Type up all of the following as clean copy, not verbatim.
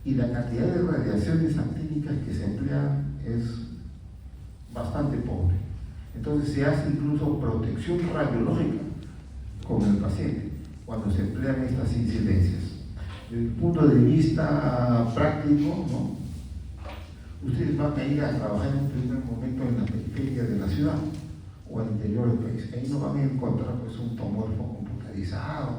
y la cantidad de radiaciones actínicas que se emplean es bastante pobre. Entonces se hace incluso protección radiológica con el paciente cuando se emplean estas incidencias. Desde el punto de vista práctico, ¿no? Ustedes van a ir a trabajar en un primer momento en la periferia de la ciudad o al interior del país. Ahí no van a encontrar pues, un tomógrafo computarizado,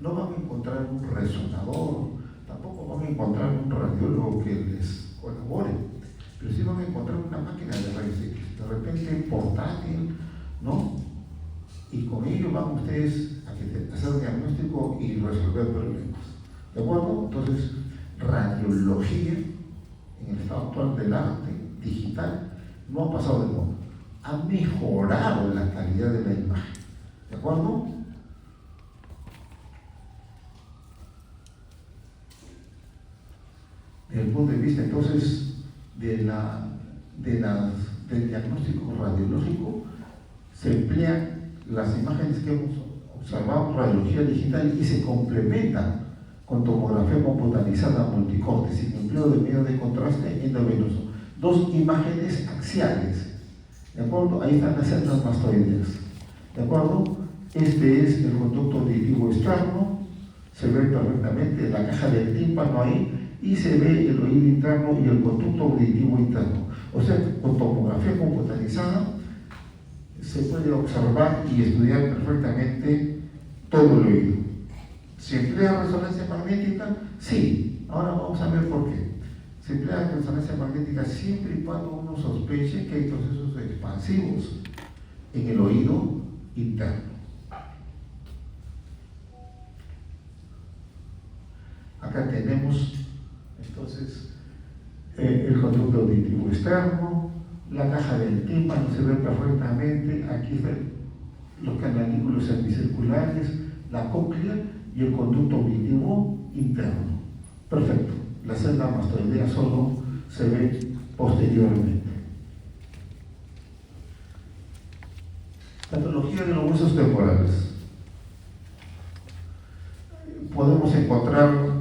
no van a encontrar un resonador, tampoco van a encontrar un radiólogo que les colabore, pero sí van a encontrar una máquina de rayos X, de repente portátil, ¿no? Y con ello van ustedes a hacer diagnóstico y resolver problemas. ¿De acuerdo? Entonces, radiología, en el estado actual del arte digital, no ha pasado de moda. Ha mejorado la calidad de la imagen. ¿De acuerdo? Desde el punto de vista, entonces, del diagnóstico radiológico, se emplean las imágenes que hemos observado en radiología digital y se complementan con tomografía computarizada multicorte, sin empleo de medios de contraste endovenoso. Dos imágenes axiales, ¿de acuerdo? Ahí están las células mastoideas, ¿de acuerdo? Este es el conducto auditivo externo, se ve perfectamente la caja del tímpano ahí, y se ve el oído interno y el conducto auditivo interno. O sea, con tomografía computarizada se puede observar y estudiar perfectamente todo el oído. ¿Se emplea resonancia magnética? Sí. Ahora vamos a ver por qué. Se emplea resonancia magnética siempre y cuando uno sospeche que hay procesos expansivos en el oído interno. Acá tenemos entonces el conducto auditivo externo, la caja del tímpano se ve perfectamente, aquí están los canalículos semicirculares, la cóclea y el conducto auditivo interno. Perfecto, la celda mastoidea solo se ve posteriormente. Patología de los huesos temporales. Podemos encontrar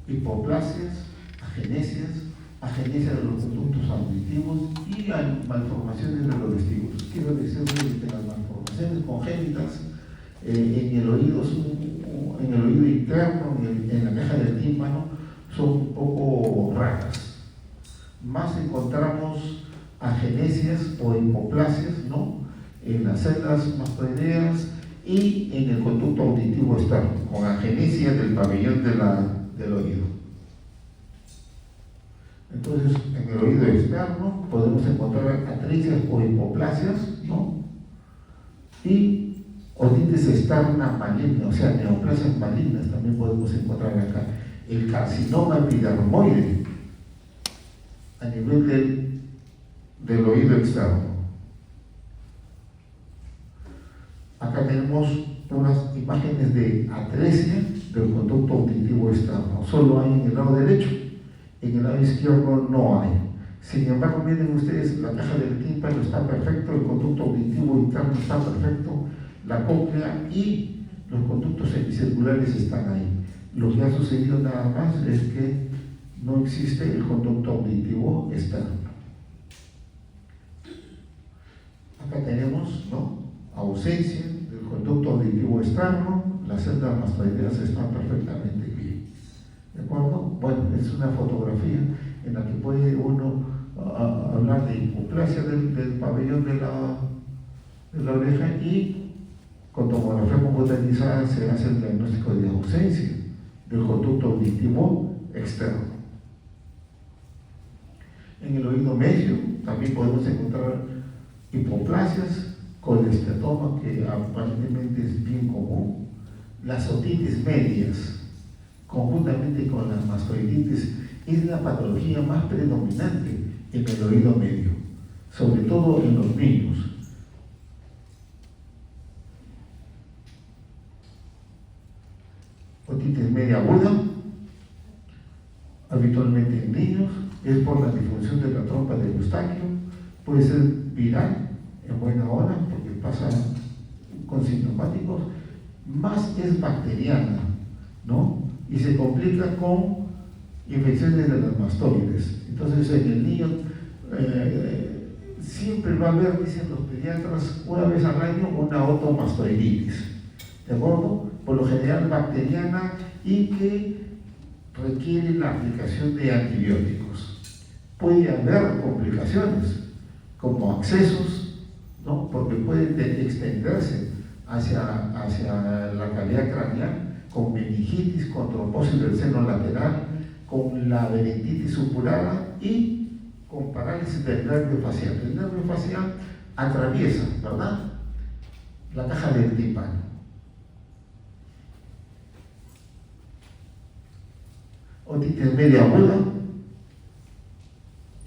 hipoplasias, agenesia de los conductos auditivos y malformaciones de los vestíbulos. Quiero decir que las malformaciones congénitas en el oído interno, en la caja del tímpano, son un poco raras. Más encontramos agenesias o hipoplasias, ¿no?, en las celdas mastoideas y en el conducto auditivo externo, con agenesia del pabellón del oído. Entonces, en el oído externo podemos encontrar atresias o hipoplasias, ¿no?, y otitis externa maligna, o sea, neoplasias malignas también podemos encontrar acá. El carcinoma epidermoide a nivel del oído externo. Acá tenemos unas imágenes de atresia del conducto auditivo externo. Solo hay en el lado derecho, en el lado izquierdo no hay. Sin embargo, miren ustedes, la caja del tímpano está perfecto, el conducto auditivo interno está perfecto, la cóclea y los conductos semicirculares están ahí. Lo que ha sucedido nada más es que no existe el conducto auditivo externo. Acá tenemos, ¿no?, ausencia del conducto auditivo externo, las celdas mastoideas están perfectamente bien. ¿De acuerdo? Bueno, es una fotografía en la que puede uno hablar de hipoplasia del pabellón de la oreja y con tomografía computarizada se hace el diagnóstico de ausencia del conducto auditivo externo. En el oído medio también podemos encontrar hipoplasias, colestetoma, que aparentemente es bien común, las otitis medias, conjuntamente con la mastoiditis, es la patología más predominante en el oído medio, sobre todo en los niños. Otitis media aguda, habitualmente en niños, es por la disfunción de la trompa de Eustaquio, puede ser viral en buena hora porque pasa con sintomáticos, más es bacteriana, ¿no? y se complica con infecciones de las mastoides. Entonces en el niño siempre va a haber, dicen los pediatras, una vez al año una otomastoiditis, ¿de acuerdo? Por lo general bacteriana y que requiere la aplicación de antibióticos. Puede haber complicaciones como abscesos, ¿no? Porque pueden extenderse hacia la cavidad craneal con meningitis, con trombosis del seno lateral, con la laberintitis supurada y con parálisis del nervio facial. El nervio facial atraviesa, ¿verdad?, la caja del tímpano. Otitis media aguda,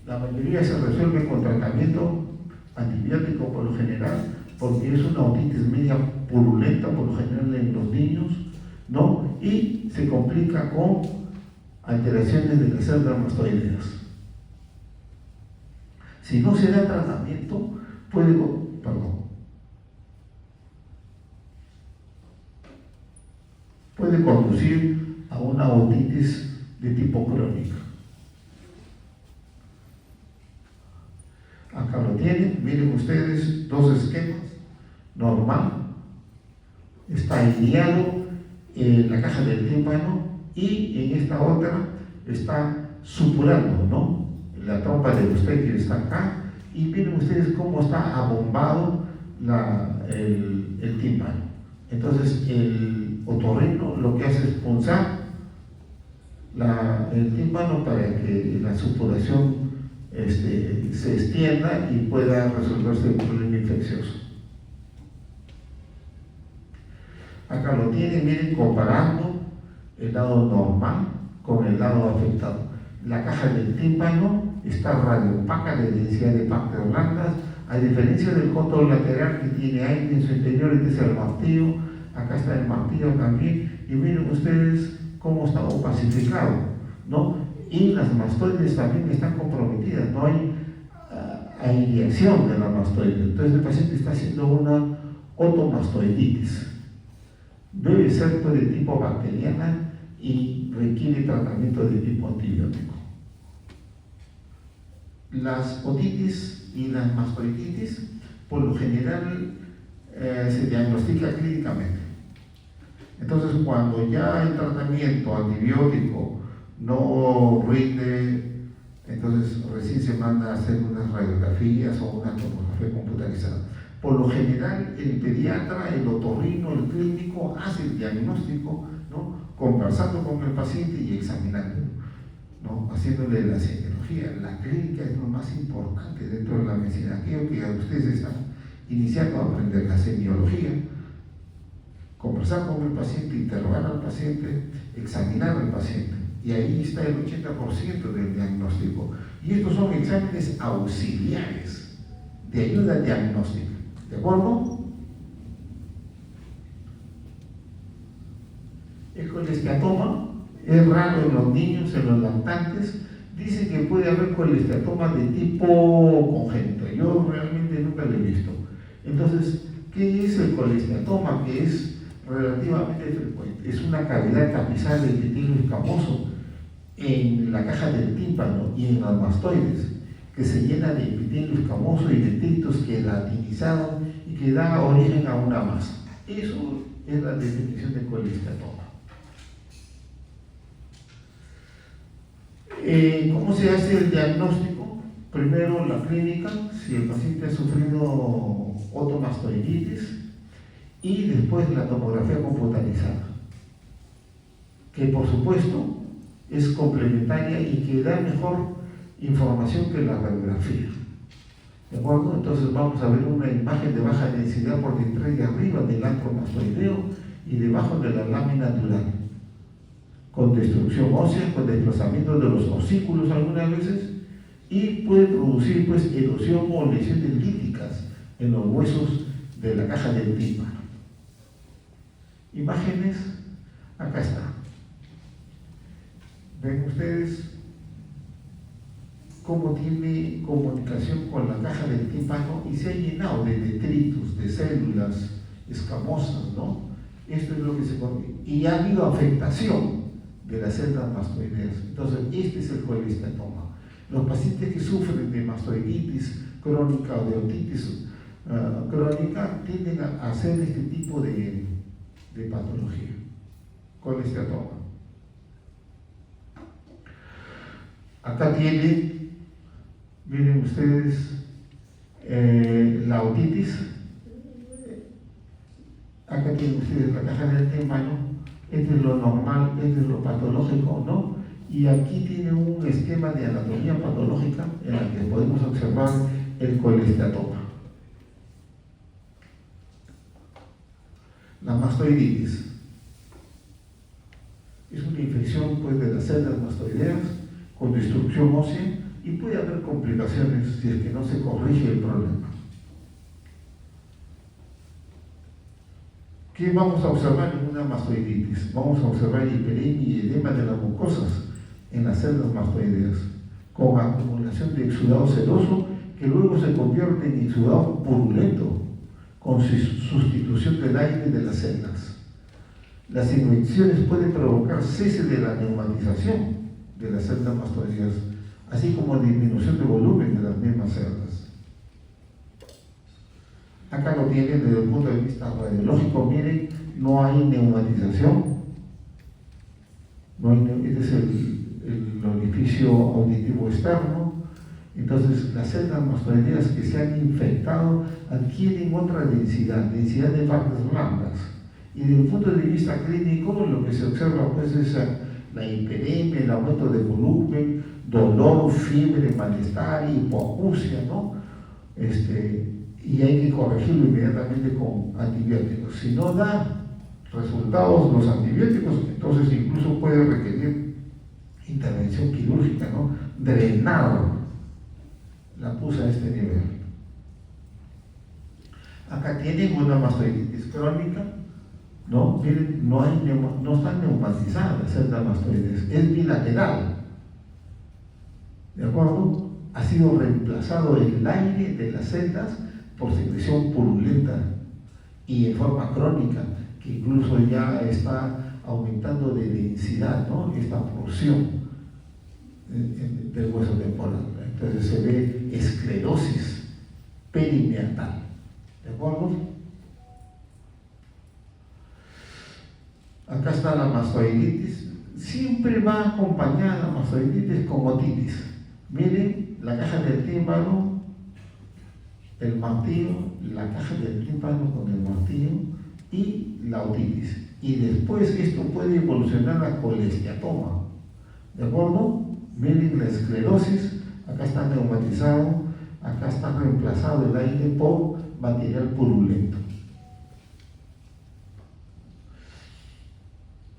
la mayoría se resuelve con tratamiento antibiótico por lo general, porque es una otitis media purulenta por lo general en los niños, ¿no? Y se complica con alteraciones de las células mastoideas. Si no se da tratamiento, puede conducir a una otitis de tipo crónica. Acá lo tienen, miren ustedes, dos esquemas. Normal, está alineado en la caja del tímpano y en esta otra está supurando, ¿no? La trompa de Eustaquio está acá y miren ustedes cómo está abombado el tímpano. Entonces el otorrino lo que hace es punzar el tímpano para que la supuración se extienda y pueda resolverse el problema infeccioso. Acá lo tienen, miren, comparando el lado normal con el lado afectado. La caja del tímpano está radiopaca de densidad de partes blandas, a diferencia del control lateral que tiene aire en su interior, este es el martillo, acá está el martillo también, y miren ustedes cómo está opacificado, ¿no? Y las mastoides también están comprometidas, no hay aireación de la mastoide. Entonces el paciente está haciendo una otomastoiditis. Debe ser de tipo bacteriana y requiere tratamiento de tipo antibiótico. Las otitis y las mastoiditis, por lo general, se diagnostica clínicamente. Entonces, cuando ya el tratamiento antibiótico no rinde, entonces recién se manda a hacer unas radiografías o una tomografía computarizada. Por lo general, el pediatra, el otorrino, el clínico hace el diagnóstico, ¿no?, conversando con el paciente y examinándolo, ¿no?, haciéndole la semiología. La clínica es lo más importante dentro de la medicina. Aquello que ustedes están iniciando a aprender, la semiología, conversar con el paciente, interrogar al paciente, examinar al paciente. Y ahí está el 80% del diagnóstico. Y estos son exámenes auxiliares de ayuda diagnóstica. ¿De acuerdo? El colesteatoma es raro en los niños, en los lactantes. Dicen que puede haber colesteatoma de tipo congénito. Yo realmente nunca lo he visto. Entonces, ¿qué es el colesteatoma? Que es relativamente frecuente. Es una cavidad tapizada de epitelio escamoso en la caja del tímpano y en las mastoides, que se llena de epitelio escamoso y detritos queratinizados y que da origen a una masa. Eso es la definición de colesteatoma. ¿Cómo se hace el diagnóstico? Primero la clínica, si el paciente ha sufrido otomastoiditis, y después la tomografía computarizada, que por supuesto es complementaria y que da mejor información que la radiografía. ¿De acuerdo? Entonces vamos a ver una imagen de baja densidad por detrás y arriba del antro mastoideo y debajo de la lámina dural, con destrucción ósea, con desplazamiento de los osículos algunas veces, y puede producir pues erosión o lesiones líticas en los huesos de la caja del tímpano. Imágenes, acá está. Ven ustedes cómo tiene comunicación con la caja del tímpano y se ha llenado de detritus, de células escamosas, ¿no? Esto es lo que se conoce. Y ha habido afectación de las células mastoideas. Entonces, este es el colesteatoma. Los pacientes que sufren de mastoiditis crónica o de otitis crónica tienden a hacer este tipo de patología, colesteatoma. Acá tienen, miren ustedes, la otitis. Acá tienen ustedes la caja del tímpano. Este es lo normal, este es lo patológico, ¿no? Y aquí tiene un esquema de anatomía patológica en la que podemos observar el colesteatoma. La mastoiditis es una infección, pues, de las células mastoideas con destrucción ósea y puede haber complicaciones si es que no se corrige el problema. ¿Qué vamos a observar en una mastoiditis? Vamos a observar hiperemia y edema de las mucosas en las células mastoideas, con acumulación de exudado seroso que luego se convierte en exudado purulento, con sustitución del aire de las células. Las infecciones pueden provocar cese de la neumatización de las células mastoideas, así como disminución de volumen de las mismas células. Acá lo tienen desde el punto de vista radiológico. Miren, no hay neumatización. Este es el orificio auditivo externo. Entonces, las células mastoideas que se han infectado adquieren otra densidad de partes blancas. Y desde el punto de vista clínico, lo que se observa, pues, es la hiperemia, el aumento de volumen, dolor, fiebre, malestar, hipoacusia, ¿no? Y hay que corregirlo inmediatamente con antibióticos. Si no da resultados los antibióticos, entonces incluso puede requerir intervención quirúrgica, ¿no? Drenar la pus a este nivel. Acá tienen una mastoiditis crónica, ¿no? Miren, no están neumatizadas las células mastoides, es bilateral. ¿De acuerdo? Ha sido reemplazado el aire de las células por secreción purulenta y en forma crónica, que incluso ya está aumentando de densidad, ¿no? Esta porción del hueso temporal. Entonces se ve esclerosis perimeatal. ¿De acuerdo? Acá está la mastoiditis. Siempre va acompañada la mastoiditis con otitis. Miren la caja del tímpano, el martillo, la caja del tímpano con el martillo y la otitis. Y después esto puede evolucionar a colesteatoma. ¿De acuerdo? Miren la esclerosis, acá está neumatizado, acá está reemplazado el aire por material purulento.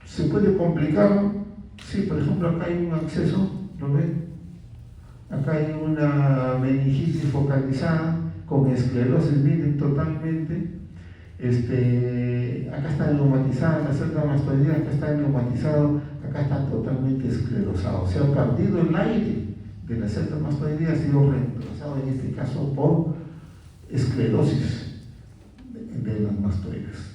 ¿Se puede complicar? Sí, por ejemplo, acá hay un acceso, ¿lo ven? Acá hay una meningitis focalizada con esclerosis, miren, totalmente. Acá está neumatizada la célula mastoidea, acá está neumatizado, acá está totalmente esclerosado. O sea, ha perdido el aire de la célula mastoidea, ha sido reemplazado en este caso por esclerosis de las mastoides.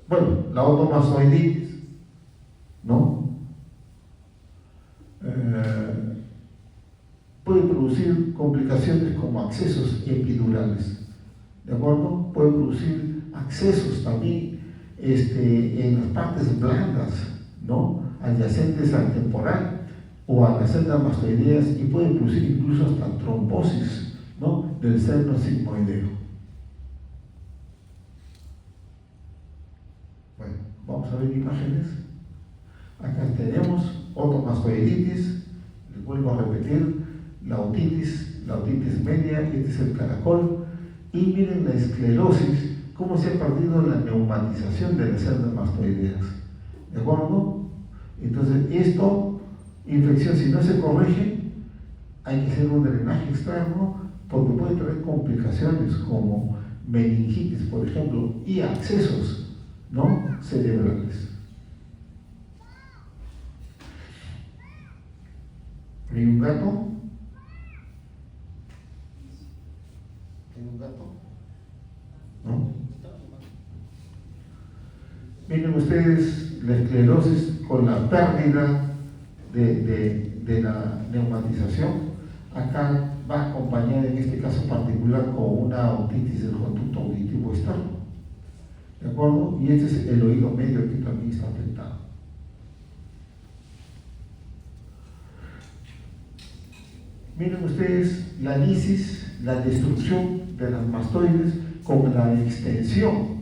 Bueno, la otomastoiditis, ¿no? Puede producir complicaciones como accesos epidurales, ¿de acuerdo? Puede producir accesos también en las partes blandas, ¿no? Adyacentes al temporal o a las células mastoideas, y puede producir incluso hasta trombosis, ¿no? Del seno sigmoideo. Bueno, vamos a ver imágenes. Acá tenemos otomastoiditis, les vuelvo a repetir, la otitis media, este es el caracol, y miren la esclerosis, cómo se ha perdido la neumatización de las células mastoideas. ¿De acuerdo? Entonces, infección, si no se corrige, hay que hacer un drenaje externo, porque puede traer complicaciones como meningitis, por ejemplo, y accesos, ¿no? Cerebrales. ¿Hay un gato? ¿Hay un gato? ¿No? Miren ustedes la esclerosis con la pérdida de la neumatización. Acá va acompañada en este caso particular con una otitis del conducto auditivo externo. ¿De acuerdo? Y este es el oído medio que también está afectado. Miren ustedes la lisis, la destrucción de las mastoides con la extensión,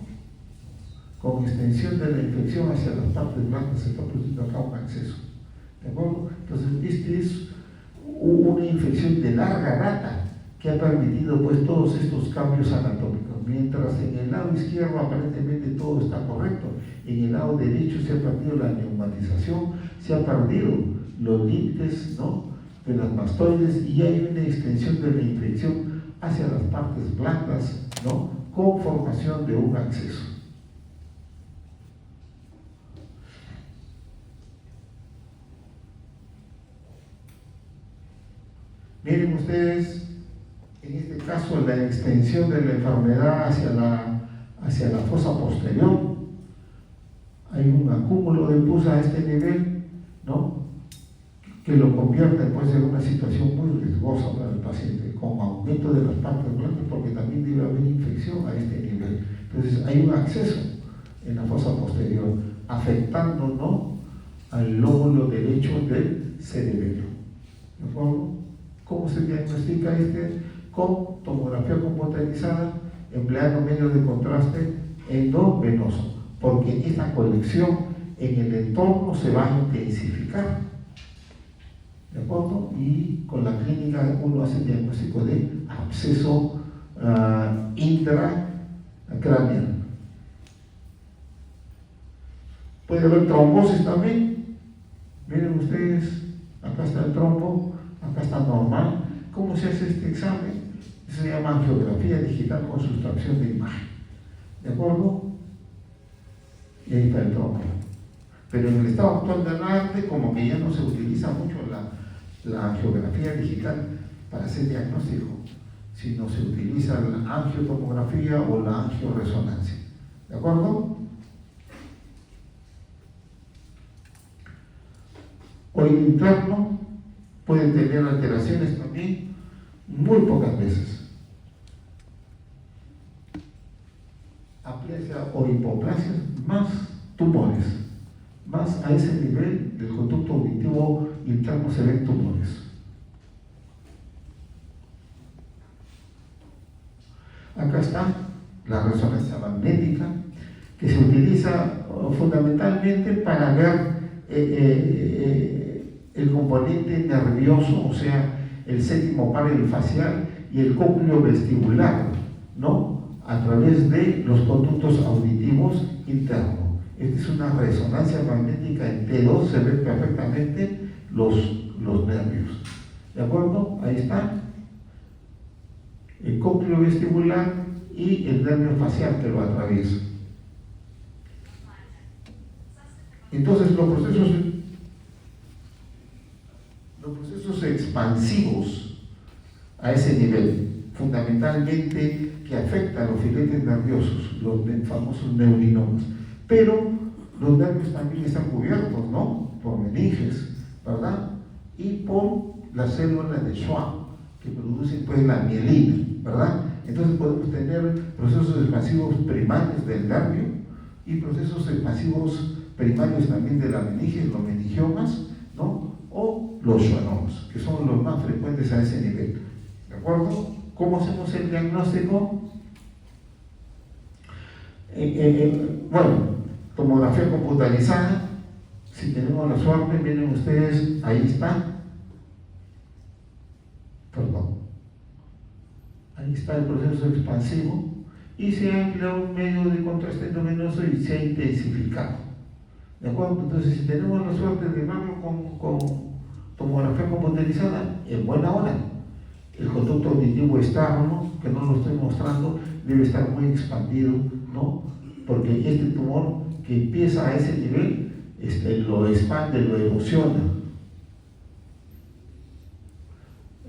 de la infección hacia las partes blancas, se está produciendo acá un acceso. ¿De acuerdo? Entonces, este es una infección de larga data que ha permitido pues todos estos cambios anatómicos. Mientras en el lado izquierdo aparentemente todo está correcto, en el lado derecho se ha perdido la neumatización, se ha perdido los límites, ¿no?, de las mastoides, y hay una extensión de la infección hacia las partes blandas, ¿no?, con formación de un acceso. Miren ustedes, en este caso, la extensión de la enfermedad hacia la fosa posterior. Hay un acúmulo de pus a este nivel, ¿no?, que lo convierte pues en una situación muy riesgosa para el paciente, con aumento de las partes blancas, porque también debe haber infección a este nivel. Entonces hay un acceso en la fosa posterior, afectando, ¿no?, al lóbulo derecho del cerebelo. ¿De acuerdo? ¿Cómo se diagnostica este? Con tomografía computarizada, empleando medios de contraste endovenoso, porque esta colección en el entorno se va a intensificar. ¿De acuerdo? Y con la clínica uno hace diagnóstico de absceso intracraneal. Puede haber trombosis también. Miren ustedes, acá está el trombo, acá está normal. ¿Cómo se hace este examen? Se llama angiografía digital con sustracción de imagen. ¿De acuerdo? Y ahí está el trombo. Pero en el estado actual del arte, como que ya no se utiliza mucho la angiografía digital para hacer diagnóstico, sino se utiliza la angiotomografía o la angioresonancia. ¿De acuerdo? Oído interno puede tener alteraciones también, muy pocas veces. Aplasia o hipoplasia, más tumores. Más a ese nivel del conducto auditivo interno se ven tumores. Acá está la resonancia magnética, que se utiliza fundamentalmente para ver el componente nervioso, o sea, el séptimo panel facial y el cócleo vestibular, ¿no?, a través de los conductos auditivos internos. Esta es una resonancia magnética en T2, se ven perfectamente los nervios. ¿De acuerdo? Ahí está el cócleo vestibular y el nervio facial que lo atraviesa. Entonces, los procesos expansivos a ese nivel, fundamentalmente que afectan a los filetes nerviosos, los famosos neurinomas. Pero los nervios también están cubiertos, ¿no?, por meninges, ¿verdad?, y por las células de Schwann, que producen pues la mielina, ¿verdad? Entonces podemos tener procesos expansivos primarios del nervio y procesos expansivos primarios también de la meninge, los meningiomas, ¿no?, o los schwannomas, que son los más frecuentes a ese nivel. ¿De acuerdo? ¿Cómo hacemos el diagnóstico? Bueno, tomografía computarizada, si tenemos la suerte, miren ustedes, ahí está. Perdón. Ahí está el proceso expansivo y se ha empleado un medio de contraste endovenoso y se ha intensificado. ¿De acuerdo? Entonces, si tenemos la suerte de verlo con tomografía computarizada, en buena hora. El conducto auditivo externo, que no lo estoy mostrando, debe estar muy expandido, ¿no?, porque este tumor que empieza a ese nivel lo expande, lo erosiona.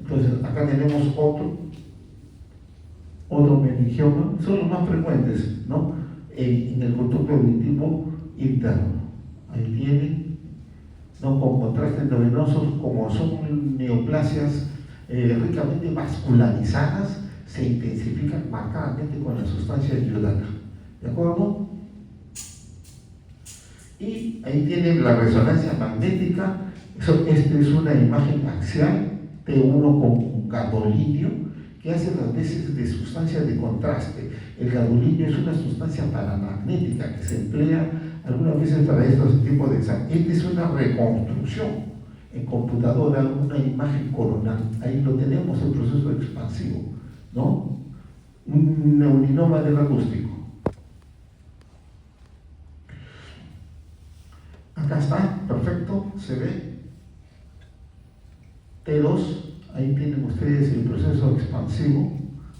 Entonces, acá tenemos otro meningioma, son los más frecuentes, ¿no?, en el conducto auditivo interno. Ahí tienen, ¿no? Con contrastes endovenosos, como son neoplasias ricamente vascularizadas, se intensifican marcadamente con la sustancia yodana. ¿De acuerdo? Y ahí tienen la resonancia magnética. Esta es una imagen axial T1 con gadolinio, que hace las veces de sustancia de contraste. El gadolinio es una sustancia paramagnética que se emplea algunas veces para estos tipos de exámenes. Esta es una reconstrucción en computadora, una imagen coronal. Ahí lo tenemos, el proceso expansivo, ¿no? Un neurinoma del acústico. Acá está, perfecto, se ve. T2, ahí tienen ustedes el proceso expansivo,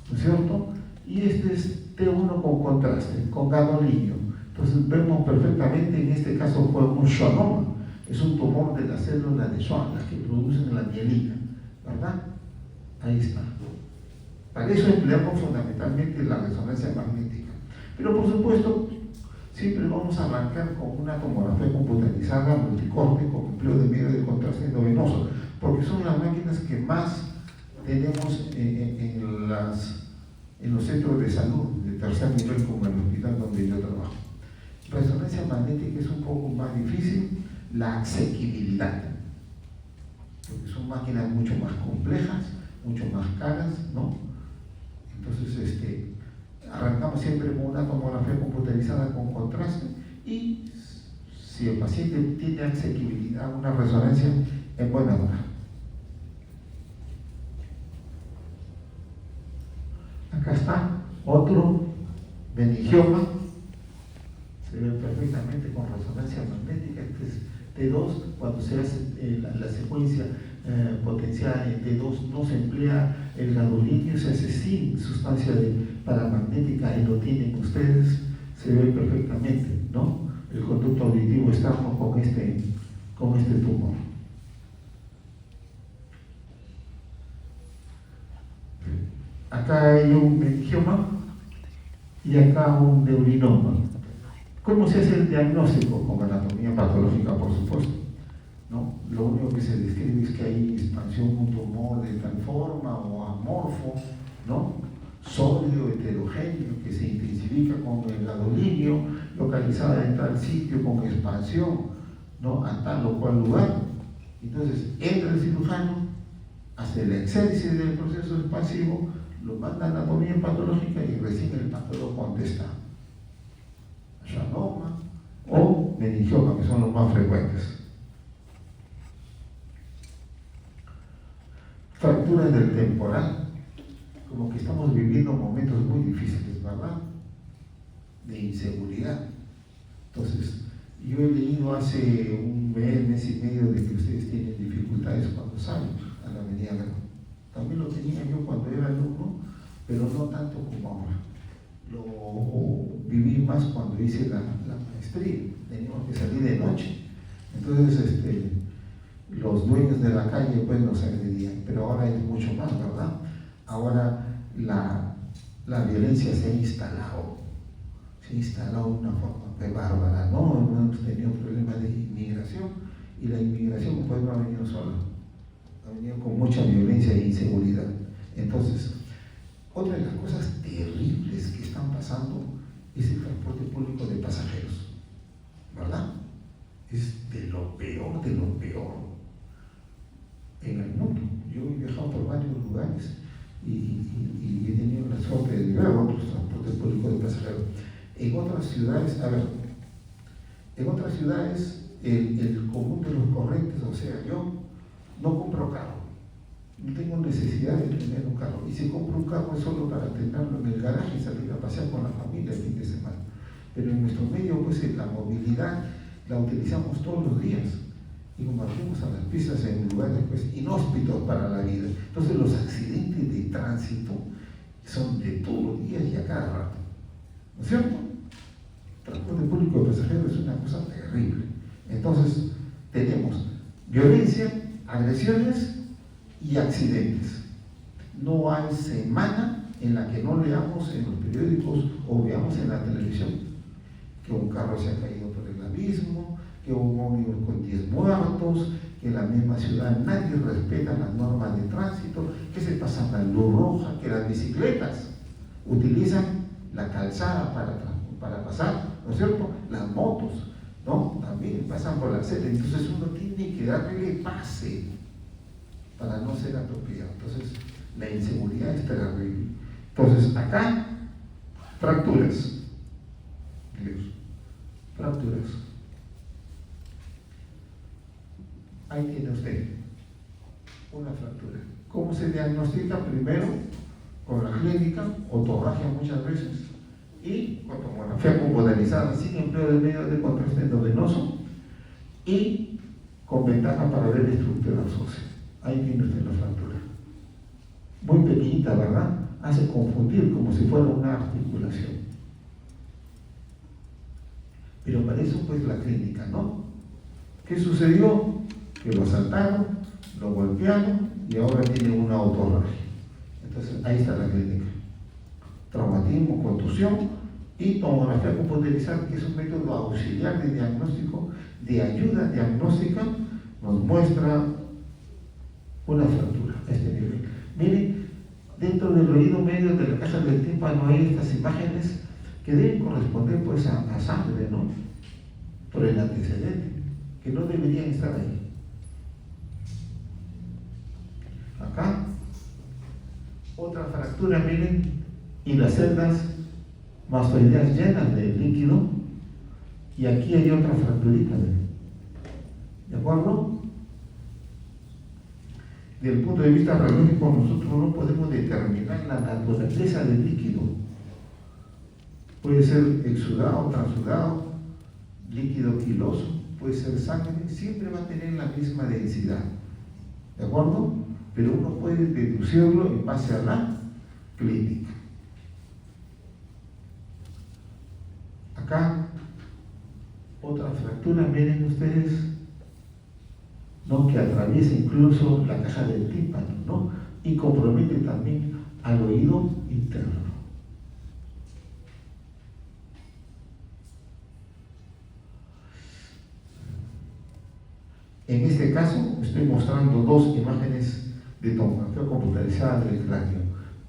¿no es cierto? Y este es T1 con contraste, con gadolinio. Entonces vemos perfectamente, en este caso fue un schwannoma, es un tumor de las células de Schwann, las que producen la mielina, ¿verdad? Ahí está. Para eso empleamos fundamentalmente la resonancia magnética. Pero por supuesto, siempre vamos a arrancar con una tomografía computarizada multicorte con empleo de medio de contraste endovenoso, porque son las máquinas que más tenemos en los centros de salud de tercer nivel, como el hospital donde yo trabajo. Resonancia magnética es un poco más difícil, la asequibilidad, porque son máquinas mucho más complejas, mucho más caras, ¿no? Entonces, arrancamos siempre con una tomografía computarizada con contraste, y si el paciente tiene asequibilidad, una resonancia en buena hora. Acá está otro meningioma, se ve perfectamente con resonancia magnética. Este es T2, cuando se hace la secuencia potenciada en T2 no se emplea el gadolinio, se hace sin sustancia paramagnética, ahí lo tienen ustedes, se ve perfectamente, ¿no? El conducto auditivo externo con este tumor. Acá hay un meningioma y acá un neurinoma. ¿Cómo se hace el diagnóstico? Con anatomía patológica, por supuesto, ¿no? Lo único que se describe es que hay expansión, un tumor de tal forma o amorfo, ¿no? Sólido, heterogéneo, que se intensifica con el gadolinio, localizada en tal sitio con expansión, ¿no? A tal o cual lugar. Entonces entra el cirujano, hace la exéresis del proceso expansivo, lo manda a anatomía patológica y recién el patólogo contesta. Schwannoma o meningioma, que son los más frecuentes. Fracturas del temporal, como que estamos viviendo momentos muy difíciles, ¿verdad? De inseguridad. Entonces, yo he leído hace un mes y medio de que ustedes tienen dificultades cuando salen a la Avenida Grau. También lo tenía yo cuando era alumno, pero no tanto como ahora. Lo viví más cuando hice la maestría, teníamos que salir de noche. Entonces, los dueños de la calle pues nos agredían, pero ahora es mucho más, ¿verdad? Ahora la violencia se ha instalado de una forma muy bárbara, ¿no? Hemos tenido problemas de inmigración, y la inmigración pues no ha venido sola, ha venido con mucha violencia e inseguridad. Entonces, otra de las cosas terribles que están pasando es el transporte público de pasajeros, ¿verdad? Es de lo peor en el mundo. Yo he viajado por varios lugares y he tenido la suerte de ver otros transportes públicos de pasajeros. En otras ciudades, el común de los corrientes, o sea, yo no compro carro, no tengo necesidad de tener un carro, y si compro un carro es solo para tenerlo en el garaje y salir a pasear con la familia el fin de semana. Pero en nuestro medio, pues la movilidad la utilizamos todos los días, y compartimos a las pistas en lugares pues inhóspitos para la vida. Entonces los accidentes de tránsito son de todos los días y a cada rato, ¿no es cierto? El transporte público de pasajeros es una cosa terrible. Entonces tenemos violencia, agresiones y accidentes. No hay semana en la que no leamos en los periódicos o veamos en la televisión que un carro se ha caído por el lado. vandalismo, que hubo un ómnibus con 10 muertos, que en la misma ciudad nadie respeta las normas de tránsito, que se pasan la luz roja, que las bicicletas utilizan la calzada para pasar, ¿no es cierto? Las motos, ¿no? También pasan por la acera, entonces uno tiene que darle pase para no ser atropellado. Entonces, la inseguridad es terrible. Entonces, acá, fracturas. Fracturas. Ahí tiene usted una fractura. ¿Cómo se diagnostica? Primero, con la clínica, otorragia muchas veces, y con tomografía computarizada sin empleo de medios de contraste endovenoso y con ventaja para ver estructura ósea. Ahí tiene usted la fractura. Muy pequeñita, ¿verdad? Hace confundir como si fuera una articulación. Pero para eso pues la clínica, ¿no? ¿Qué sucedió? Que lo asaltaron, lo golpearon y ahora tiene una otorragia. Entonces ahí está la clínica. Traumatismo, contusión y tomografía computarizada, que es un método auxiliar de diagnóstico, de ayuda diagnóstica, nos muestra una fractura a este nivel. Miren, dentro del oído medio de la caja del tímpano hay estas imágenes que deben corresponder pues a sangre, ¿no? Por el antecedente, que no deberían estar ahí. Acá, otra fractura, miren, y las celdas mastoideas llenas de líquido, y aquí hay otra fracturita, ¿de acuerdo? Desde el punto de vista radiológico, nosotros no podemos determinar la naturaleza del líquido. Puede ser exudado, transudado, líquido quiloso, puede ser sangre, siempre va a tener la misma densidad, ¿de acuerdo? Pero uno puede deducirlo en base a la clínica. Acá, otra fractura, miren ustedes, ¿no? Que atraviesa incluso la caja del tímpano, ¿no? Y compromete también al oído interno. En este caso, estoy mostrando dos imágenes de tomografía computarizada del cráneo.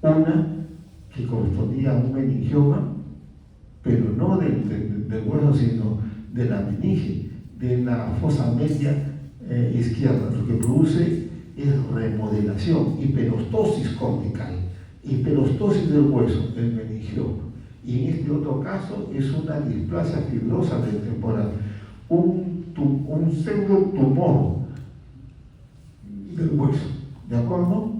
Una que correspondía a un meningioma, pero no del hueso, sino de la meninge, de la fosa media izquierda. Lo que produce es remodelación, hiperostosis cortical, hiperostosis del hueso, el meningioma. Y en este otro caso es una displasia fibrosa del temporal, un pseudotumor del hueso, ¿de acuerdo?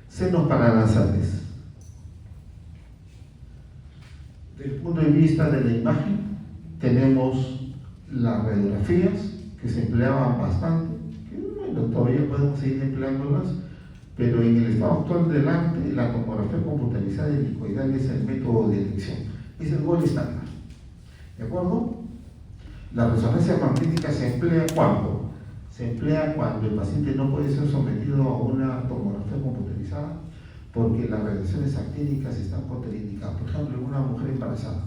Senos paranasales. Desde el punto de vista de la imagen, tenemos las radiografías que se empleaban bastante, que bueno, todavía podemos seguir empleándolas, pero en el estado actual del arte, la tomografía computarizada helicoidal es el método de elección, es el gol estándar, ¿de acuerdo? La resonancia magnética se emplea ¿cuándo? Se emplea cuando el paciente no puede ser sometido a una tomografía computarizada porque las radiaciones actínicas están contraindicadas. Por ejemplo, en una mujer embarazada,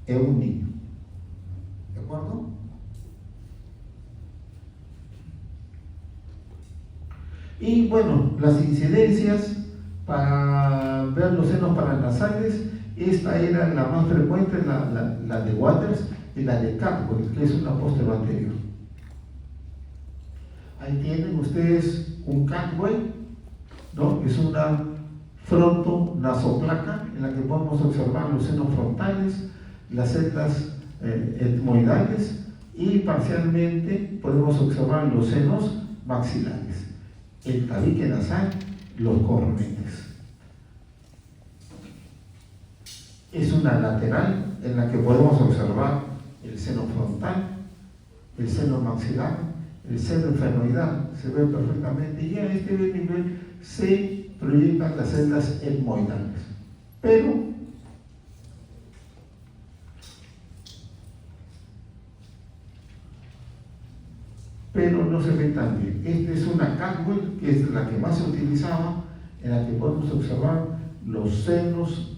en un niño, ¿de acuerdo? Y bueno, las incidencias para ver los senos paranasales, esta era la más frecuente, la de Waters y la de Catwell, que es una póstero anterior. Ahí tienen ustedes un Catwell, ¿no? Es una frontonasoplaca en la que podemos observar los senos frontales, las celdas etmoidales y parcialmente podemos observar los senos maxilares, el tabique nasal, los cornetes. Es una lateral en la que podemos observar el seno frontal, el seno maxilar, el seno fenoidal, se ve perfectamente, y a este nivel se proyectan las celdas etmoidales. Pero no se ve tan bien. Esta es una Catwell, que es la que más se utilizaba, en la que podemos observar los senos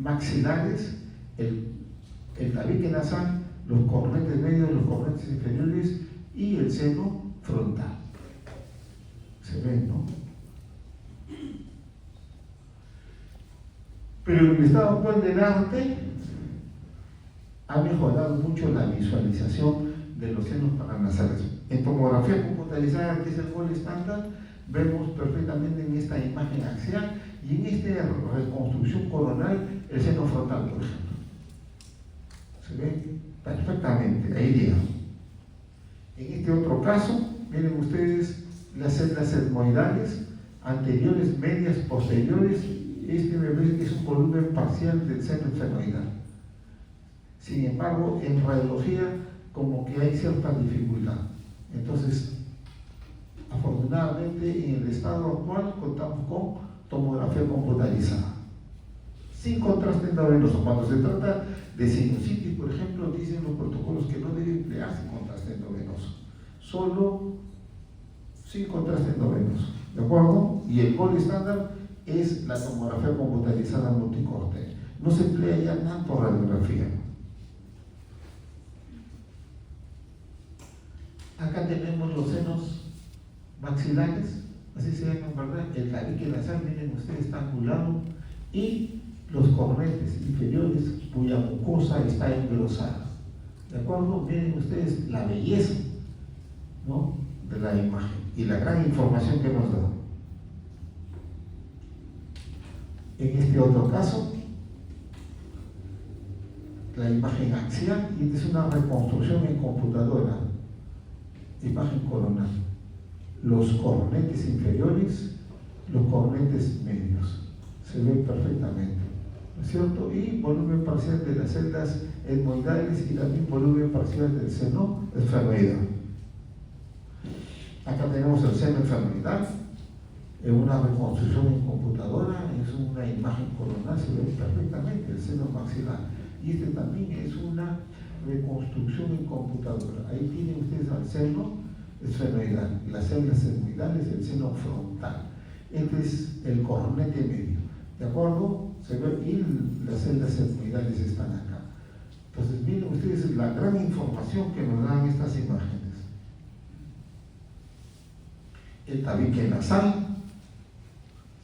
maxilares, el tabique nasal, los cornetes medios, los cornetes inferiores y el seno frontal. Se ven, ¿no? Pero en el estado actual del arte ha mejorado mucho la visualización de los senos paranasales. En tomografía computarizada, que es el gol estándar, vemos perfectamente en esta imagen axial y en esta reconstrucción coronal el seno frontal, por ejemplo. Se ve perfectamente, ahí digamos. En este otro caso, miren ustedes las celdas etmoidales, anteriores, medias, posteriores. Este me parece que es un volumen parcial del seno esfenoidal. Sin embargo, en radiología como que hay cierta dificultad. Entonces, afortunadamente, en el estado actual contamos con tomografía computarizada, sin contraste endovenoso. Cuando se trata de sinusitis, por ejemplo, dicen los protocolos que no debe emplearse contraste endovenoso, solo sin contraste endovenoso, ¿de acuerdo? Y el gol estándar es la tomografía computarizada multicorte. No se emplea ya tanto radiografía. Acá tenemos los senos maxilares, así se llaman, ¿verdad? El tabique nasal, miren ustedes, está angulado, y los cornetes inferiores, cuya mucosa está engrosada. ¿De acuerdo? Miren ustedes la belleza, ¿no?, de la imagen y la gran información que nos da. En este otro caso, la imagen axial, y esta es una reconstrucción en computadora, imagen coronal. Los cornetes inferiores, los cornetes medios, se ven perfectamente, ¿no es cierto? Y volumen parcial de las celdas etmoidales y también volumen parcial del seno esfenoidal. Acá tenemos el seno esfenoidal, en una reconstrucción en computadora, es una imagen coronal, se ve perfectamente el seno maxilar. Y este también es una reconstrucción en computadora. Ahí tienen ustedes al seno esfenoidal, las celdas etmoidales, el seno frontal. Este es el cornete medio, ¿de acuerdo? Se ve, y las celdas etmoidales están acá. Entonces, miren ustedes la gran información que nos dan estas imágenes. El tabique nasal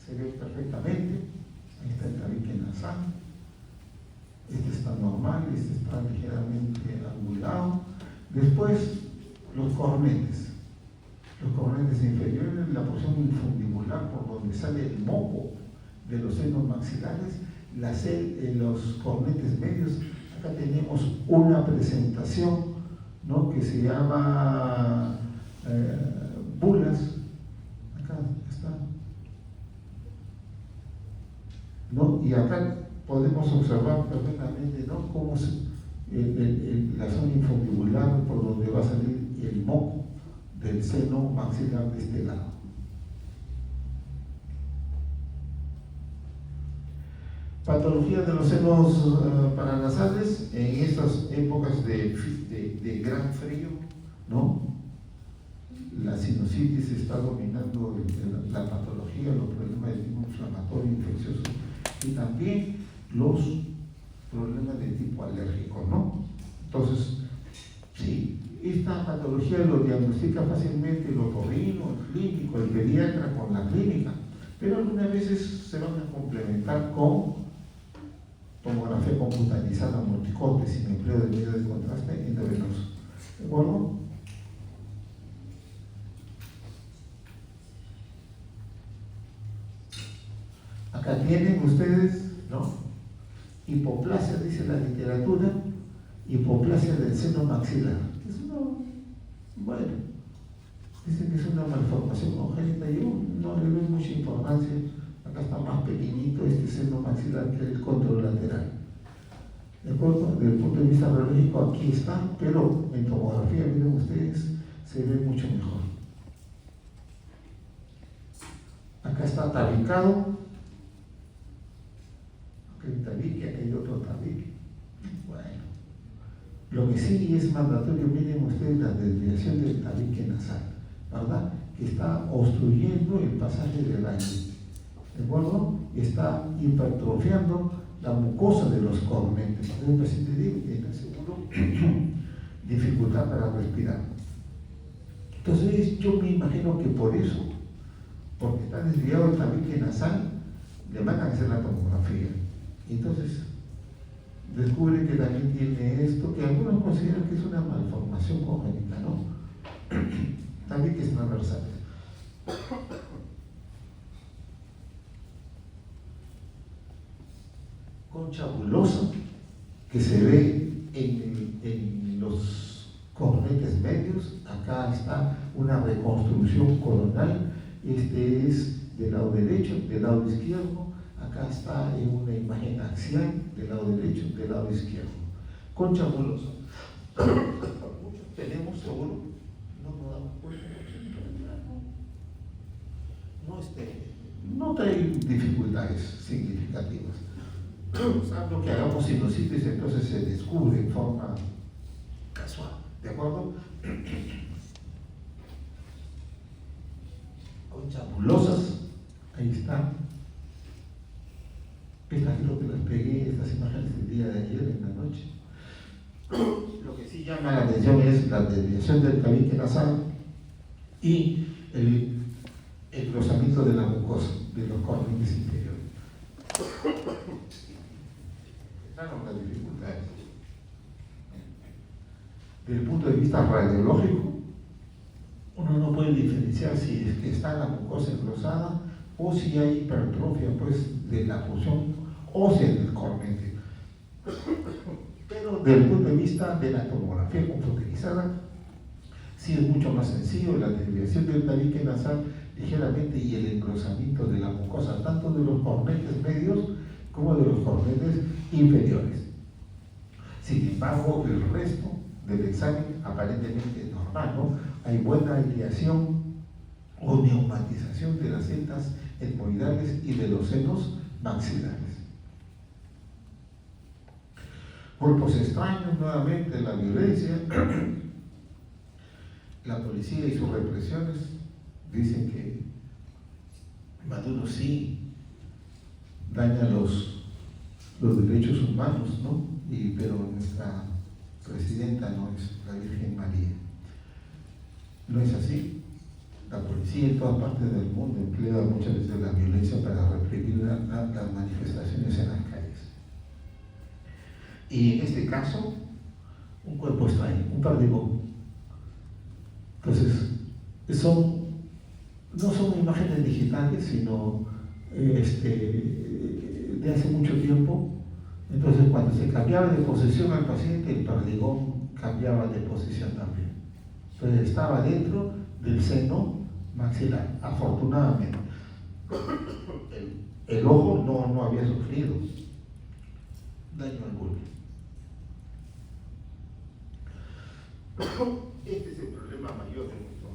se ve perfectamente. Ahí está el tabique nasal. Este está normal, este está ligeramente angulado. Después, los cornetes inferiores, la porción infundibular por donde sale el moco de los senos maxilares, los cornetes medios. Acá tenemos una presentación, ¿no?, que se llama bulas. Acá está, ¿no? Y acá podemos observar perfectamente, ¿no?, cómo la zona infundibular por donde va a salir el moco del seno maxilar de este lado. Patología de los senos paranasales en estas épocas de gran frío, ¿no? La sinusitis está dominando la patología, los problemas de tipo inflamatorio, infeccioso, y también los problemas de tipo alérgico, ¿no? Entonces, sí, esta patología lo diagnostica fácilmente el otorrino, el clínico, el pediatra con la clínica, pero algunas veces se van a complementar con tomografía computarizada multicorte sin empleo de medios de contraste endovenoso. ¿De acuerdo? Acá tienen ustedes, ¿no?, hipoplasia, dice la literatura, hipoplasia del seno maxilar. Es bueno, dicen que es una malformación congénita. Yo no le doy mucha importancia. Acá está más pequeñito este seno maxilar que el contralateral. ¿De acuerdo? Desde el punto de vista radiológico aquí está, pero en tomografía, miren ustedes, se ve mucho mejor. Acá está tabicado. Acá hay tabique, acá hay otro tabique. Bueno, lo que sí es mandatorio, miren ustedes la desviación del tabique nasal, ¿verdad?, que está obstruyendo el pasaje del aire. ¿De acuerdo? Está hipertrofiando la mucosa de los cornetes. El paciente tiene seguro dificultad para respirar. Entonces yo me imagino que por eso, porque está desviado el tabique nasal, le van a hacer la tomografía. Y entonces descubre que también tiene esto, que algunos consideran que es una malformación congénita, ¿no? Tabiques transversales. Concha bulosa que se ve en los cornetes medios. Acá está una reconstrucción coronal. Este es del lado derecho, del lado izquierdo. Acá está en una imagen axial del lado derecho, del lado izquierdo. Concha bulosa. Tenemos seguro, no nos damos cuenta, no trae dificultades significativas. Salvo que hagamos sinusitis, entonces se descubre en forma casual, ¿de acuerdo? Conchas bulosas, ahí está. Estas creo que las pegué, estas imágenes del día de ayer en la noche. Lo que sí llama la atención es la desviación del tabique nasal y el engrosamiento de la mucosa, de los cornetes inferiores. Claro, las dificultades. Desde el punto de vista radiológico, uno no puede diferenciar si es que está la mucosa engrosada o si hay hipertrofia pues, de la función ósea del cornete. Pero desde el punto de vista de la tomografía computerizada, sí es mucho más sencillo la desviación del tabique nasal ligeramente y el engrosamiento de la mucosa, tanto de los cornetes medios como de los cornetes inferiores. Sin embargo, el resto del examen aparentemente es normal, ¿no? Hay buena aireación o neumatización de las celdas etmoidales y de los senos maxilares. Cuerpos extraños, nuevamente la violencia, la policía y sus represiones dicen que Maduro sí daña los derechos humanos, ¿no? Pero nuestra presidenta no es la Virgen María. No es así. La policía en todas partes del mundo emplea muchas veces la violencia para reprimir las manifestaciones en las calles. Y en este caso, un cuerpo extraño, un perdigón. Entonces, no son imágenes digitales, sino de hace mucho tiempo. Entonces, cuando se cambiaba de posición al paciente, el perdigón cambiaba de posición también. Entonces, estaba dentro del seno maxilar, afortunadamente. El ojo no había sufrido daño alguno. Este es el problema mayor de nuestro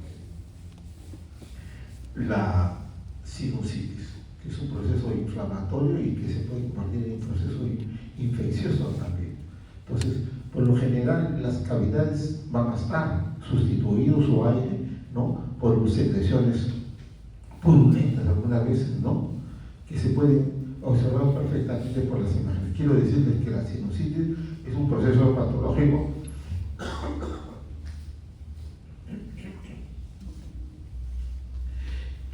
medio. La sinusitis, que es un proceso inflamatorio y que se puede convertir en un proceso infeccioso también. Entonces, por lo general, las cavidades van a estar sustituidos su aire, ¿no?, por secreciones purulentas algunas veces, ¿no?, que se pueden observar perfectamente por las imágenes. Quiero decirles que la sinusitis es un proceso patológico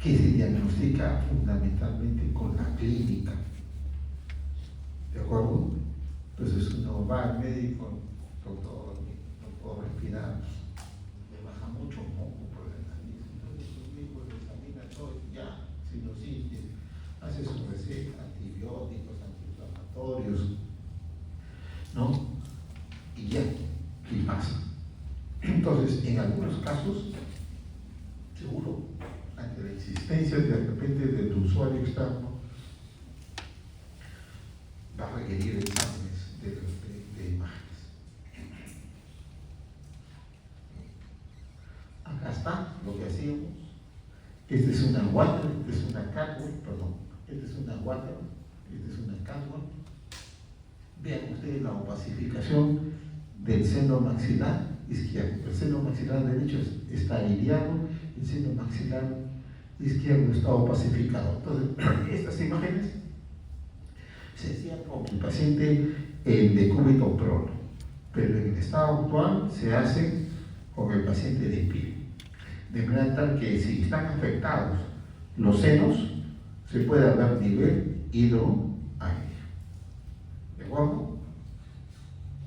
que se diagnostica fundamentalmente con la clínica, ¿de acuerdo? Entonces uno va al médico, doctor, no puedo respirar, me baja mucho moco por la nariz, entonces el médico lo examina todo, ya, sinusitis, hace su receta, antibióticos, antiinflamatorios, ¿no? Y ya, ¿qué pasa? Entonces, en algunos casos, seguro, ante la existencia de repente del usuario externo, va a requerir exámenes de imágenes. Acá está lo que hacíamos. Esta es una water, esta es una catwalk, perdón. Esta es una water, esta es una catwalk. Vean ustedes la opacificación del seno maxilar izquierdo. El seno maxilar derecho está aireado, el seno maxilar izquierdo está opacificado. Entonces, estas imágenes se hacía con el paciente en decúbito prono, pero en el estado actual se hace con el paciente de pie. De manera tal que si están afectados los senos, se puede dar nivel hidroaéreo. ¿De acuerdo?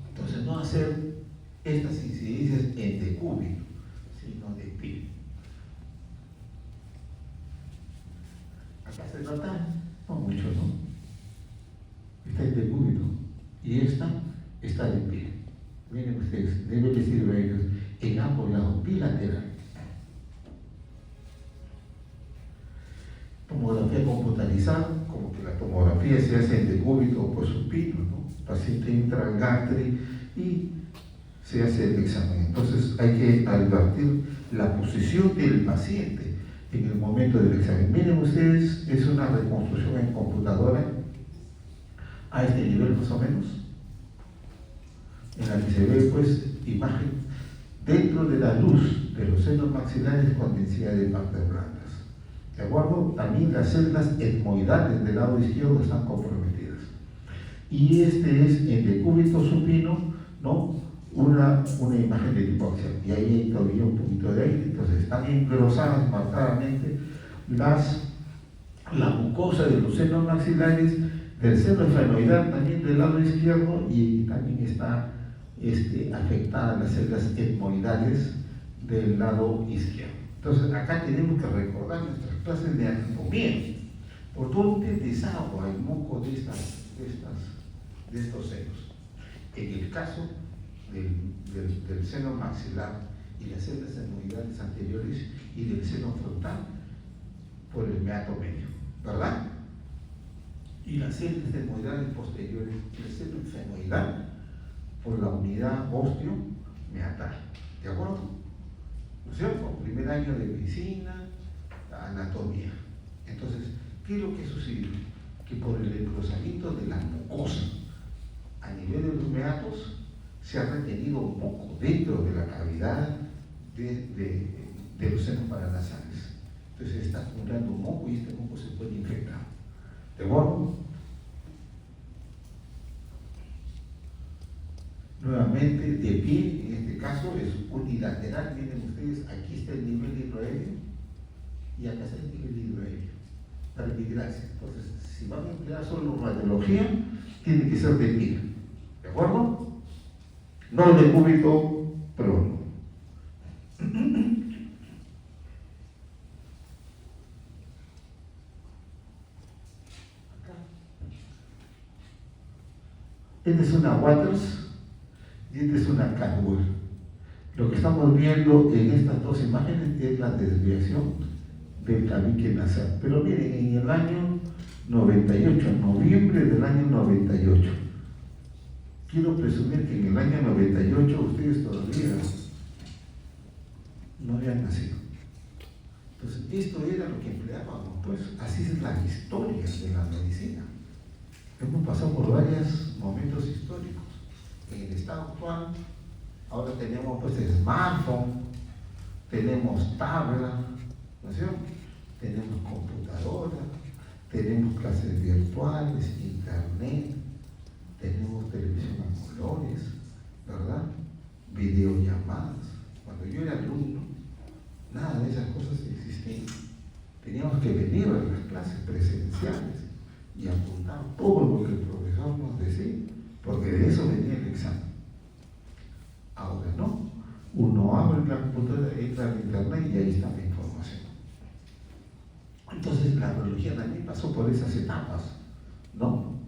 Entonces no hacer estas incidencias en decúbito, sino de pie. Acá se trata, no mucho, ¿no? Está en decúbito y esta está de pie. Miren ustedes, debe decir a ellos en ambos lados, bilateral. Tomografía computarizada, como que la tomografía se hace en decúbito o por supino, ¿no? El paciente entra al gantry y se hace el examen. Entonces hay que advertir la posición del paciente en el momento del examen. Miren ustedes, es una reconstrucción en computadora a este nivel más o menos, en la que se ve pues imagen dentro de la luz de los senos maxilares con densidad de partes blandas. ¿De acuerdo? También las células etmoidales del lado izquierdo están comprometidas. Y este es en decúbito supino, ¿no? Una imagen de tipo axial. Y ahí hay todavía un poquito de aire. Entonces están engrosadas marcadamente la mucosa de los senos maxilares, del seno esfenoidal también del lado izquierdo, y también está afectadas las células etmoidales del lado izquierdo. Entonces acá tenemos que recordar nuestras clases de anatomía. ¿Por dónde desagua el moco de estos senos? En el caso del seno maxilar y las células etmoidales anteriores y del seno frontal, por el meato medio, ¿verdad? Y las células etmoidales posteriores, el seno esfenoidal, por la unidad osteo-meatal. ¿De acuerdo? ¿No es cierto? Primer año de medicina, anatomía. Entonces, ¿qué es lo que sucede? Que por el engrosamiento de la mucosa a nivel de los meatos se ha retenido un poco dentro de la cavidad de los senos paranasales. Entonces está acumulando un moco y este moco se puede infectar. ¿De acuerdo? Nuevamente, de pie, en este caso es unilateral. Miren ustedes, aquí está el nivel hidroaéreo y acá está el nivel hidroaéreo para vigilancia. Entonces, si van a emplear solo radiología, tiene que ser de pie. ¿De acuerdo? No de cúbito prono. Esta es una Waters y esta es una Cadwell. Lo que estamos viendo en estas dos imágenes es la desviación del tabique nasal. Pero miren, en el año 98, noviembre del año 98, quiero presumir que en el año 98 ustedes todavía no habían nacido. Entonces, esto era lo que empleábamos, pues así es la historia de la medicina. Hemos pasado por varios momentos históricos. En el estado actual, ahora tenemos pues el smartphone, tenemos tabla, ¿no es cierto? Tenemos computadora, tenemos clases virtuales, internet, tenemos televisión a colores, ¿verdad? Videollamadas. Cuando yo era alumno, nada de esas cosas existían. Teníamos que venir a las clases presenciales y apuntar todo lo que el profesor nos decía, porque de eso venía el examen. Ahora no, uno abre la computadora, entra al internet y ahí está la información. Entonces la radiología también pasó por esas etapas, ¿no?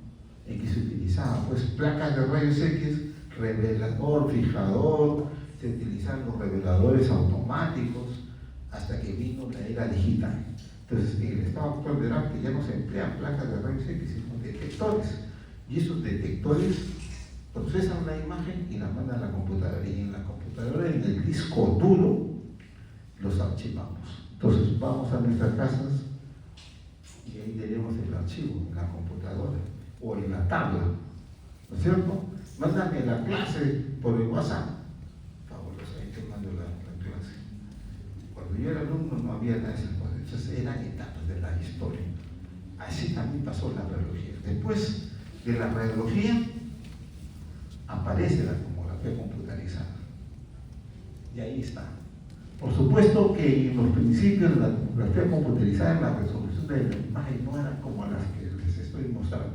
En que se utilizaban pues placas de rayos X, revelador, fijador, se utilizaban los reveladores automáticos hasta que vino la era digital. Entonces, en el estado actual del arte ya no se emplean placas de rayos X, sino detectores. Y esos detectores procesan la imagen y la mandan a la computadora. Y en la computadora, en el disco duro, los archivamos. Entonces, vamos a nuestras casas y ahí tenemos el archivo en la computadora o en la tabla. ¿No es cierto? Mándame la clase por el WhatsApp. Fabuloso, ahí te mando la clase. Cuando yo era alumno no había nada de esas cosas. Entonces eran etapas de la historia. Así también pasó la radiología. Después de la radiología aparece la tomografía computarizada. Y ahí está. Por supuesto que en los principios de la tomografía computarizada la resolución de la imagen no era como las que les estoy mostrando.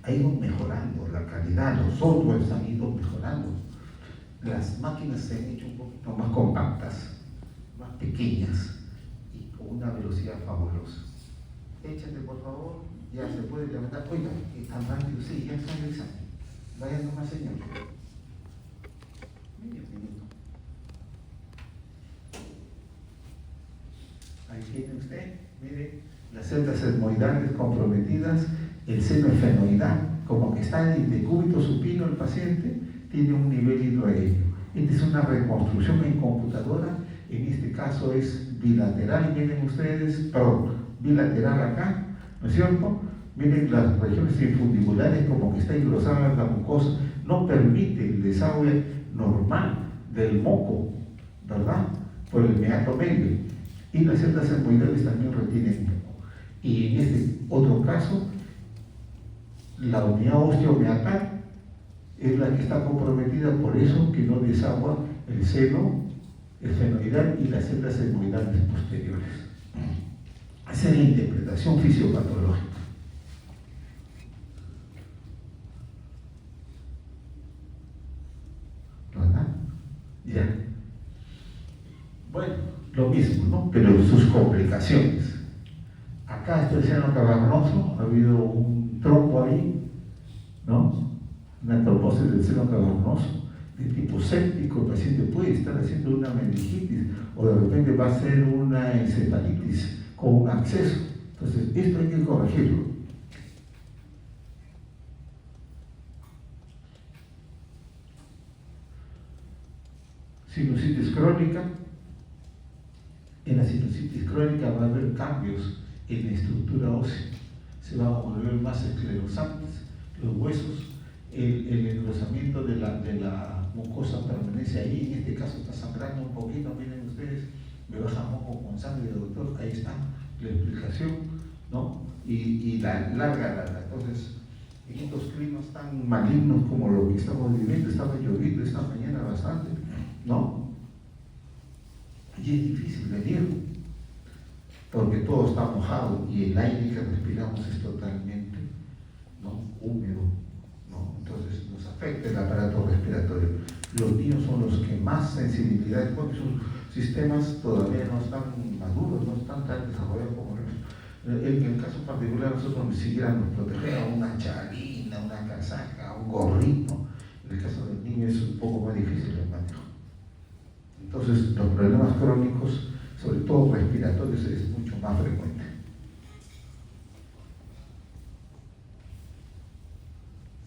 Ha ido mejorando la calidad, los softwares han ido mejorando. Las máquinas se han hecho un poquito más compactas, más pequeñas y con una velocidad fabulosa. Échate por favor, ya se puede levantar. Oiga, tan rápido, sí, ya está el examen. Vaya nomás, señor. Medio minuto. Ahí tiene usted, mire, las celdas etmoidales comprometidas, el seno esfenoidal, como que está en el decúbito supino el paciente, tiene un nivel hidroaéreo. Esta es una reconstrucción en computadora, en este caso es bilateral, miren ustedes, perdón, bilateral acá, ¿no es cierto? Miren las regiones infundibulares como que está engrosada la mucosa, no permite el desagüe normal del moco, ¿verdad? Por el meato medio. Y las celdas etmoidales también retienen moco. Y en este otro caso, la unidad osteomeatal es la que está comprometida, por eso que no desagua el seno esfenoidal y las celdas etmoidales posteriores. Esa es la interpretación fisiopatológica. ¿Verdad? Ya. Bueno, lo mismo, ¿no? Pero sus complicaciones. Acá está el seno cavernoso, ha habido un trombo ahí, ¿no? Una trombosis del seno cavernoso de tipo séptico. El paciente puede estar haciendo una meningitis o de repente va a ser una encefalitis con un acceso. Entonces, esto hay que corregirlo. Sinusitis crónica. En la sinusitis crónica va a haber cambios en la estructura ósea. Se van a volver más esclerosantes los huesos. El engrosamiento de la mucosa permanece ahí. En este caso está sangrando un poquito. Miren ustedes, me baja moco con sangre, doctor. Ahí está la explicación, ¿no? Y la larga. Entonces, en estos climas tan malignos como lo que estamos viviendo, estaba lloviendo esta mañana bastante, ¿no? Y es difícil venir, porque todo está mojado y el aire que respiramos es totalmente, ¿no?, húmedo, ¿no? Entonces nos afecta el aparato respiratorio. Los niños son los que más sensibilidad, porque sus sistemas todavía no están maduros, no están tan desarrollados como los. En el caso particular, nosotros ni siquiera nos protegemos una chalina, una casaca, un gorrito. En el caso del niño es un poco más difícil el manejo. Entonces, los problemas crónicos, sobre todo respiratorios, es mucho más frecuente.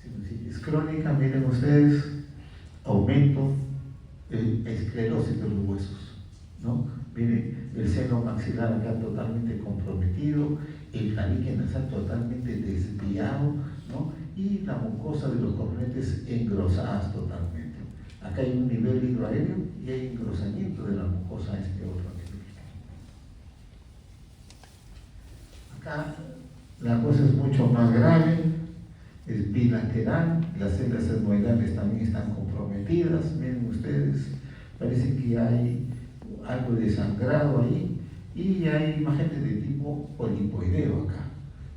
Sinusitis crónica, miren ustedes, aumento, esclerosis de los huesos, ¿no? Miren, el seno maxilar acá totalmente comprometido, el tabique nasal totalmente desviado, ¿no? Y la mucosa de los cornetes engrosadas totalmente. Acá hay un nivel hidroaéreo y hay engrosamiento de la mucosa a este otro nivel. Acá la cosa es mucho más grave, es bilateral, las celdas etmoidales también están comprometidas, miren ustedes, parece que hay algo de sangrado ahí y hay imágenes de tipo polipoideo acá.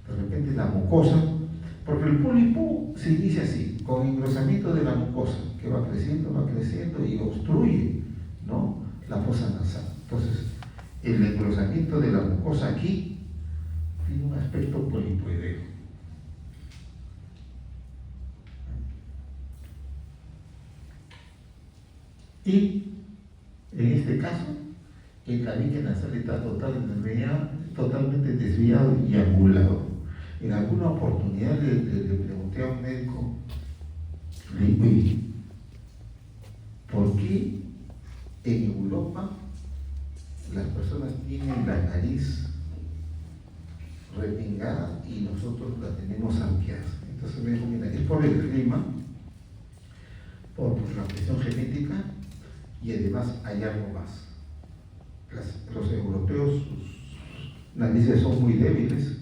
De repente la mucosa, porque el pólipo se inicia así, con engrosamiento de la mucosa, que va creciendo y obstruye, ¿no?, la fosa nasal. Entonces, el engrosamiento de la mucosa aquí tiene un aspecto polipoideo. Y en este caso, el tabique nasal está totalmente desviado y angulado. En alguna oportunidad le pregunté a un médico, le dije, ¿por qué en Europa las personas tienen la nariz remingada y nosotros la tenemos arqueada? Entonces me dijo, mira, es por el clima, por la presión genética y además hay algo más. Los europeos, sus narices son muy débiles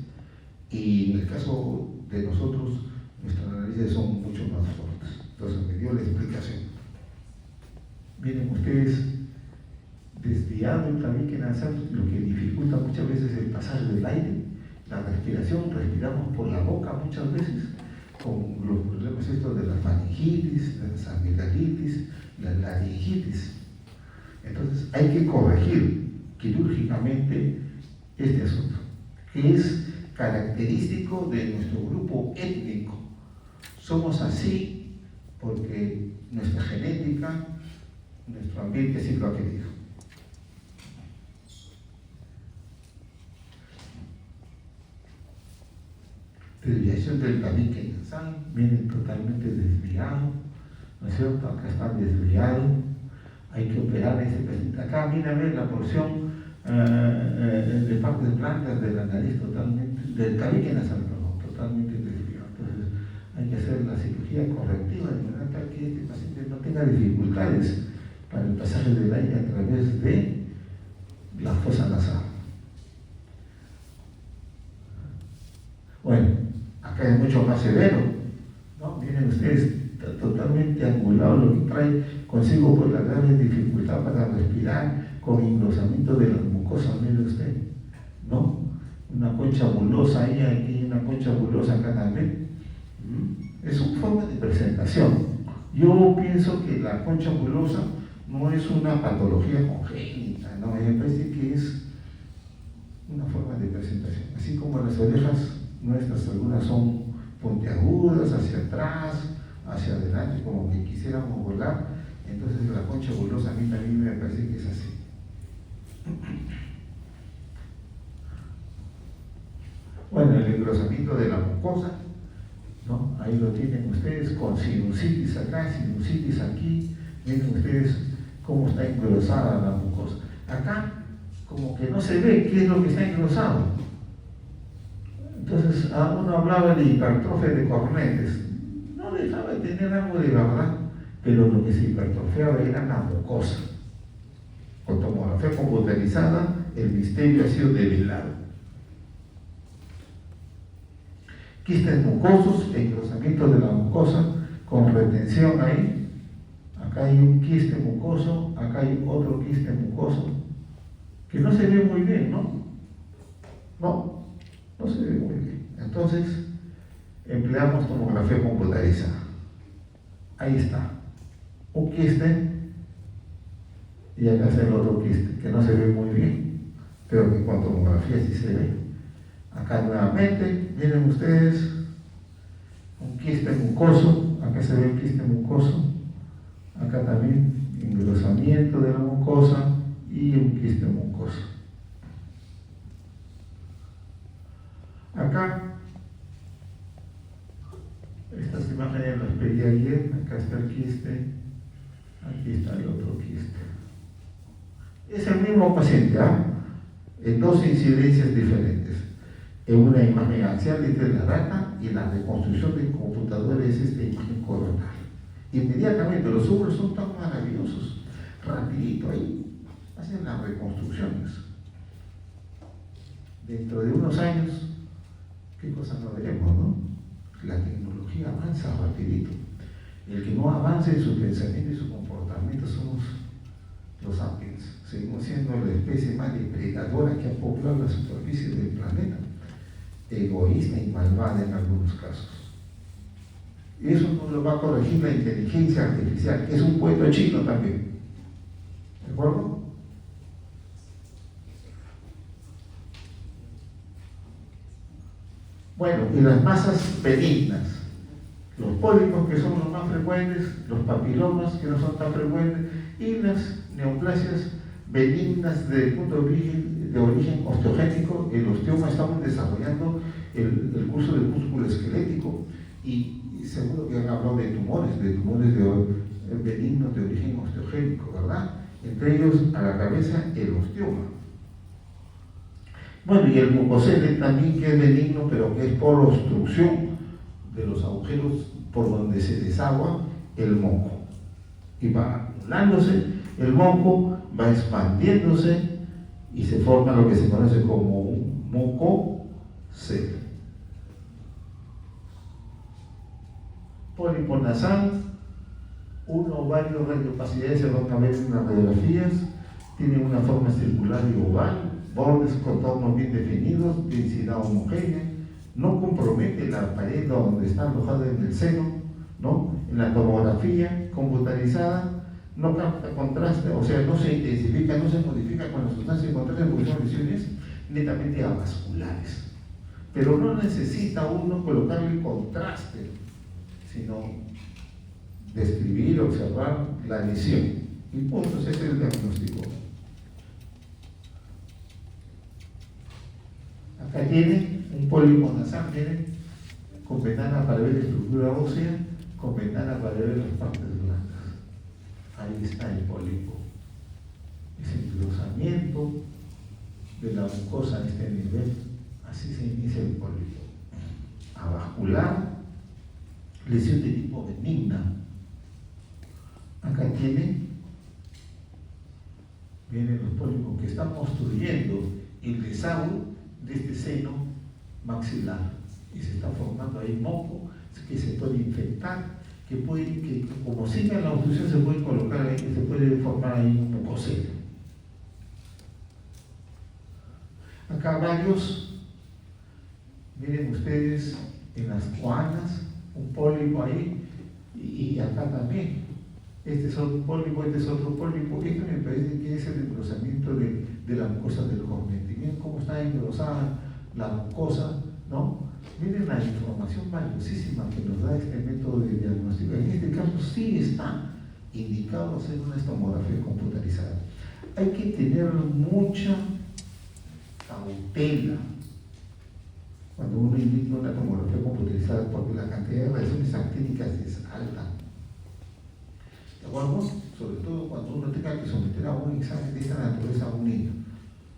y en el caso de nosotros, nuestras narices son mucho más fuertes. Entonces me dio la explicación. Miren ustedes, desviado el tabique nasal, lo que dificulta muchas veces el pasaje del aire, la respiración, respiramos por la boca muchas veces, con los problemas estos de la faringitis, de las amigdalitis, la laringitis. Entonces hay que corregir quirúrgicamente este asunto, que es característico de nuestro grupo étnico. Somos así porque nuestra genética, nuestro ambiente así lo ha querido. Desviación del tabique nasal, viene totalmente desviado, ¿no es cierto? Acá está desviado, hay que operar ese paciente. Acá viene a ver la porción de partes blancas de la nariz totalmente, del tabique nasal, perdón, totalmente desviado. Entonces hay que hacer la cirugía correctiva de manera tal que este paciente no tenga dificultades para el pasaje del aire a través de la fosa nasal. Bueno, acá es mucho más severo, ¿no? Miren ustedes, totalmente angulado, lo que trae consigo por la grave dificultad para respirar, con engrosamiento de las mucosas, mire usted, ¿no? Una concha bulosa ahí, aquí una concha bulosa acá también. Es una forma de presentación. Yo pienso que la concha bulosa no es una patología congénita, ¿no? Me parece que es una forma de presentación. Así como las orejas nuestras, algunas son puntiagudas, hacia atrás, hacia adelante, como que quisiéramos volar. Entonces la concha bulosa a mí también me parece que es así. Bueno, el engrosamiento de la mucosa, ¿no? Ahí lo tienen ustedes, con sinusitis acá, sinusitis aquí. Miren ustedes cómo está engrosada la mucosa. Acá, como que no se ve qué es lo que está engrosado. Entonces, uno hablaba de hipertrofia de cornetes. No dejaba de tener algo de verdad, pero lo que se hipertrofiaba era la mucosa. Con tomografía computarizada, el misterio ha sido develado. Quistes mucosos, engrosamiento de la mucosa con retención ahí. Acá hay un quiste mucoso, acá hay otro quiste mucoso, que no se ve muy bien, ¿no? No se ve muy bien. Entonces, empleamos tomografía computarizada. Ahí está. Un quiste, y acá está el otro quiste, que no se ve muy bien, pero que con tomografía sí se ve. Acá nuevamente, miren ustedes, un quiste mucoso, acá se ve el quiste mucoso, acá también engrosamiento de la mucosa y un quiste mucoso. Acá, estas imágenes las pedí ayer, acá está el quiste, aquí está el otro quiste. Es el mismo paciente, en dos incidencias diferentes. En una imagen axial es de la rata y la reconstrucción de computadora es esta imagen coronal. Inmediatamente los hombros son tan maravillosos, rapidito ahí, hacen las reconstrucciones. Dentro de unos años, ¿qué cosa no veremos, no? La tecnología avanza rapidito. El que no avance en su pensamiento y su comportamiento somos los sapiens. Seguimos siendo la especie más depredadora que ha poblado la superficie del planeta, egoísta y malvada en algunos casos. Y eso no lo va a corregir la inteligencia artificial, que es un cuento chino también. ¿De acuerdo? Bueno, y las masas benignas, los pólipos que son los más frecuentes, los papilomas que no son tan frecuentes, y las neoplasias benignas desde el punto de origen osteogénico. El osteoma, estamos desarrollando el curso del músculo esquelético y seguro que han hablado de tumores benignos de origen osteogénico, ¿verdad? Entre ellos, a la cabeza, el osteoma. Bueno, y el mucosele también, que es benigno, pero que es por obstrucción de los agujeros por donde se desagua el moco. Y va anulándose, el moco va expandiéndose y se forma lo que se conoce como un mucocele. Pólipo nasal, uno o varios radiocapacidades se van a ver en las radiografías, tienen una forma circular y oval, bordes contornos bien definidos, densidad homogénea, no compromete la pared donde está alojada en el seno, ¿no? En la tomografía computarizada no capta contraste, o sea, no se intensifica, no se modifica con la sustancia de contraste porque son lesiones netamente avasculares. Pero no necesita uno colocarle contraste, sino describir, observar la lesión. Y punto, ese es el diagnóstico. Acá tiene un pólipo nasal, miren, con ventana para ver la estructura ósea, con ventana para ver las partes blancas. Ahí está el pólipo. Es el engrosamiento de la mucosa a este nivel. Así se inicia el pólipo. Avascular, lesión de tipo benigna. Acá vienen los pólipos que están obstruyendo el desagüe de este seno maxilar y se está formando ahí moco que se puede infectar, que como siga la obstrucción se puede colocar ahí, se puede formar ahí un mucoseno. Acá varios, miren ustedes en las guanas, un pólipo ahí y acá también. Este es otro pólipo, este es otro pólipo. Esto me parece que es el engrosamiento de la mucosa del cornete. Miren cómo está engrosada la mucosa, ¿no? Miren la información valiosísima que nos da este método de diagnóstico. En este caso sí está indicado hacer una tomografía computarizada. Hay que tener mucha cautela cuando uno indica una tomografía computarizada porque la cantidad de radiaciones actínicas es alta. ¿De acuerdo? Sobre todo cuando uno tenga que someter a un examen de esta naturaleza a un niño.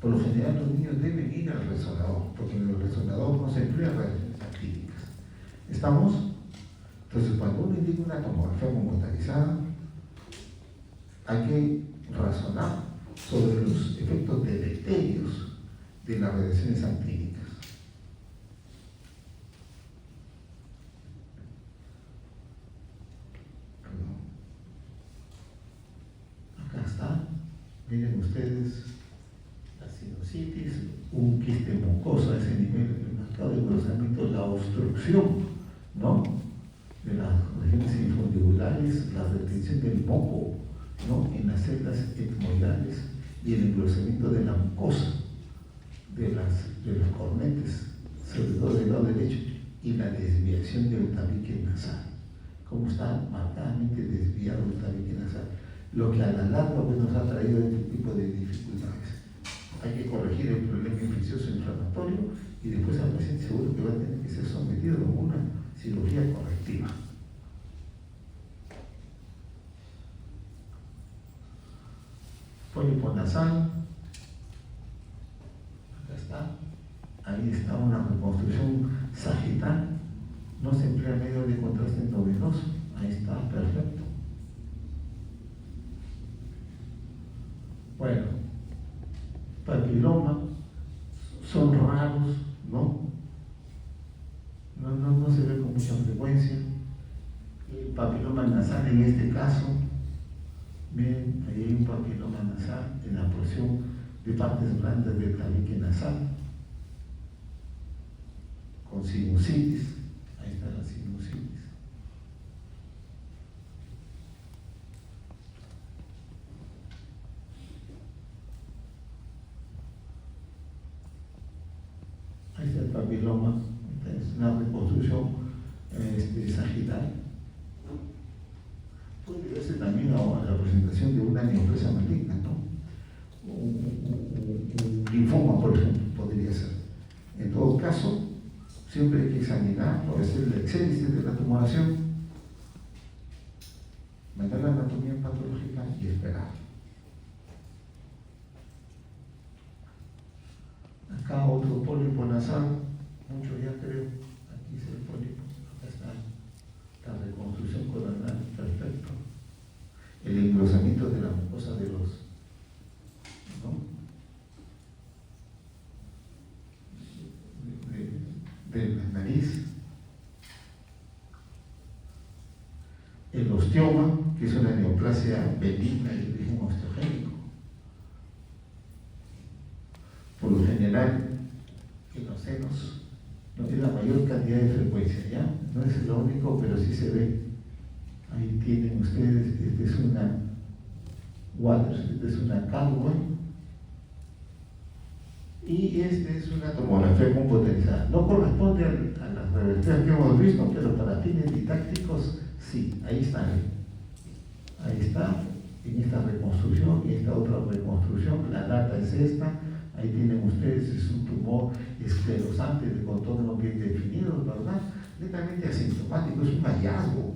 Por lo general los niños deben ir al resonador, porque en el resonador no se emplean radiaciones actínicas. ¿Estamos? Entonces cuando uno indica una tomografía computarizada, hay que razonar sobre los efectos deleterios de las radiaciones actínicas. Acá está, miren ustedes la sinusitis, un quiste mucoso a ese nivel, el marcado engrosamiento, la obstrucción, ¿no? De las regiones infundibulares, la retención del moco, ¿no? En las células etmoidales y el engrosamiento de la mucosa de los cornetes, sobre todo del lado derecho, y la desviación del tabique nasal. Cómo está marcadamente desviado el tabique nasal, lo que a la larga pues, nos ha traído este tipo de dificultades. Hay que corregir el problema infeccioso inflamatorio y después al paciente seguro que va a tener que ser sometido a una cirugía correctiva. Pólipo nasal, acá está, ahí está una reconstrucción sagital, no se emplea medio de contraste endovenoso, ahí está, perfecto. Bueno, papiloma, son raros, ¿no? No se ve con mucha frecuencia. El papiloma nasal en este caso, miren, ahí hay un papiloma nasal en la porción de partes blandas del tabique nasal, con sinusitis, ahí está la sinusitis. Ahí está el papiloma, es una reconstrucción sagital. Puede verse también a la presentación de una neoplasia maligna, ¿no? Un linfoma, por ejemplo, podría ser. En todo caso, siempre hay que examinar, o hacer el exélice de la tumoración, mandar la anatomía patológica y esperar. Acá otro pólipo nasal, mucho ya creo, aquí es el pólipo, acá está la reconstrucción coronal, perfecto. El engrosamiento de la mucosa de los, ¿no? de la nariz. el osteoma, que es una neoplasia benigna de origen osteogénico. Por lo general, en los senos no tiene la mayor cantidad de frecuencia, ¿ya? No es lo único, pero sí se ve. Ahí tienen ustedes, esta es una Waters, esta es una Caldwell, y esta es una tomografía computarizada. No corresponde a las radiografías que hemos visto, pero para fines didácticos, sí, ahí está. Ahí está, en esta reconstrucción y esta otra reconstrucción, la data es esta. Ahí tienen ustedes, es un tumor esclerosante de contornos bien definidos, ¿verdad? Netamente asintomático, es un hallazgo.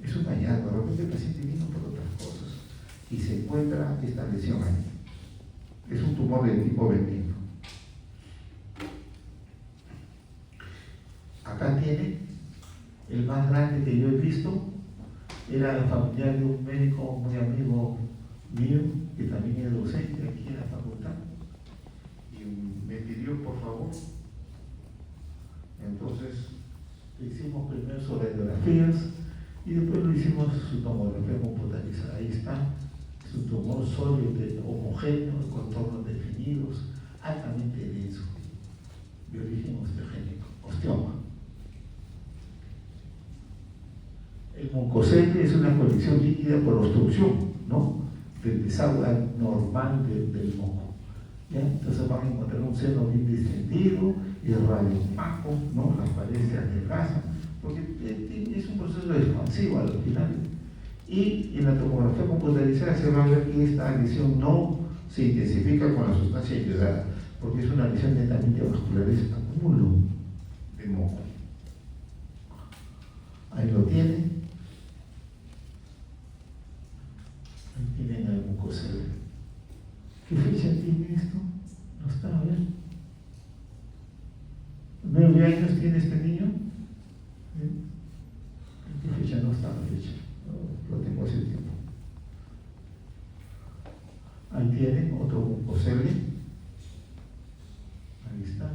Es un hallazgo, de repente el paciente vino por otras cosas y se encuentra esta lesión ahí. Es un tumor de tipo benigno. Acá tiene el más grande que yo he visto, era familiar de un médico muy amigo mío, que también es docente aquí en la facultad. Me pidió por favor. Entonces hicimos primero sus radiografías y después lo hicimos su tomografía computarizada. Ahí está, es un tumor sólido, homogéneo, de contornos definidos, altamente denso, de origen osteogénico, osteoma. El mucosete es una colección líquida por obstrucción, ¿no? Del desagüe normal del moco. ¿Ya? Entonces van a encontrar un seno bien distendido y radiopaco, ¿no? Las paredes se adelgazan, porque es un proceso expansivo al final. Y en la tomografía computarizada se va a ver que esta lesión no se intensifica con la sustancia ayudada, porque es una lesión netamente vascular, es acúmulo de moco. Ahí lo tienen. Ahí tienen el mucosel. ¿Qué fecha tiene esto? No está, a ver. 9 años tiene este niño. ¿Qué fecha? No está la fecha. No, lo tengo hace tiempo. Ahí tienen otro mucosel. Ahí está.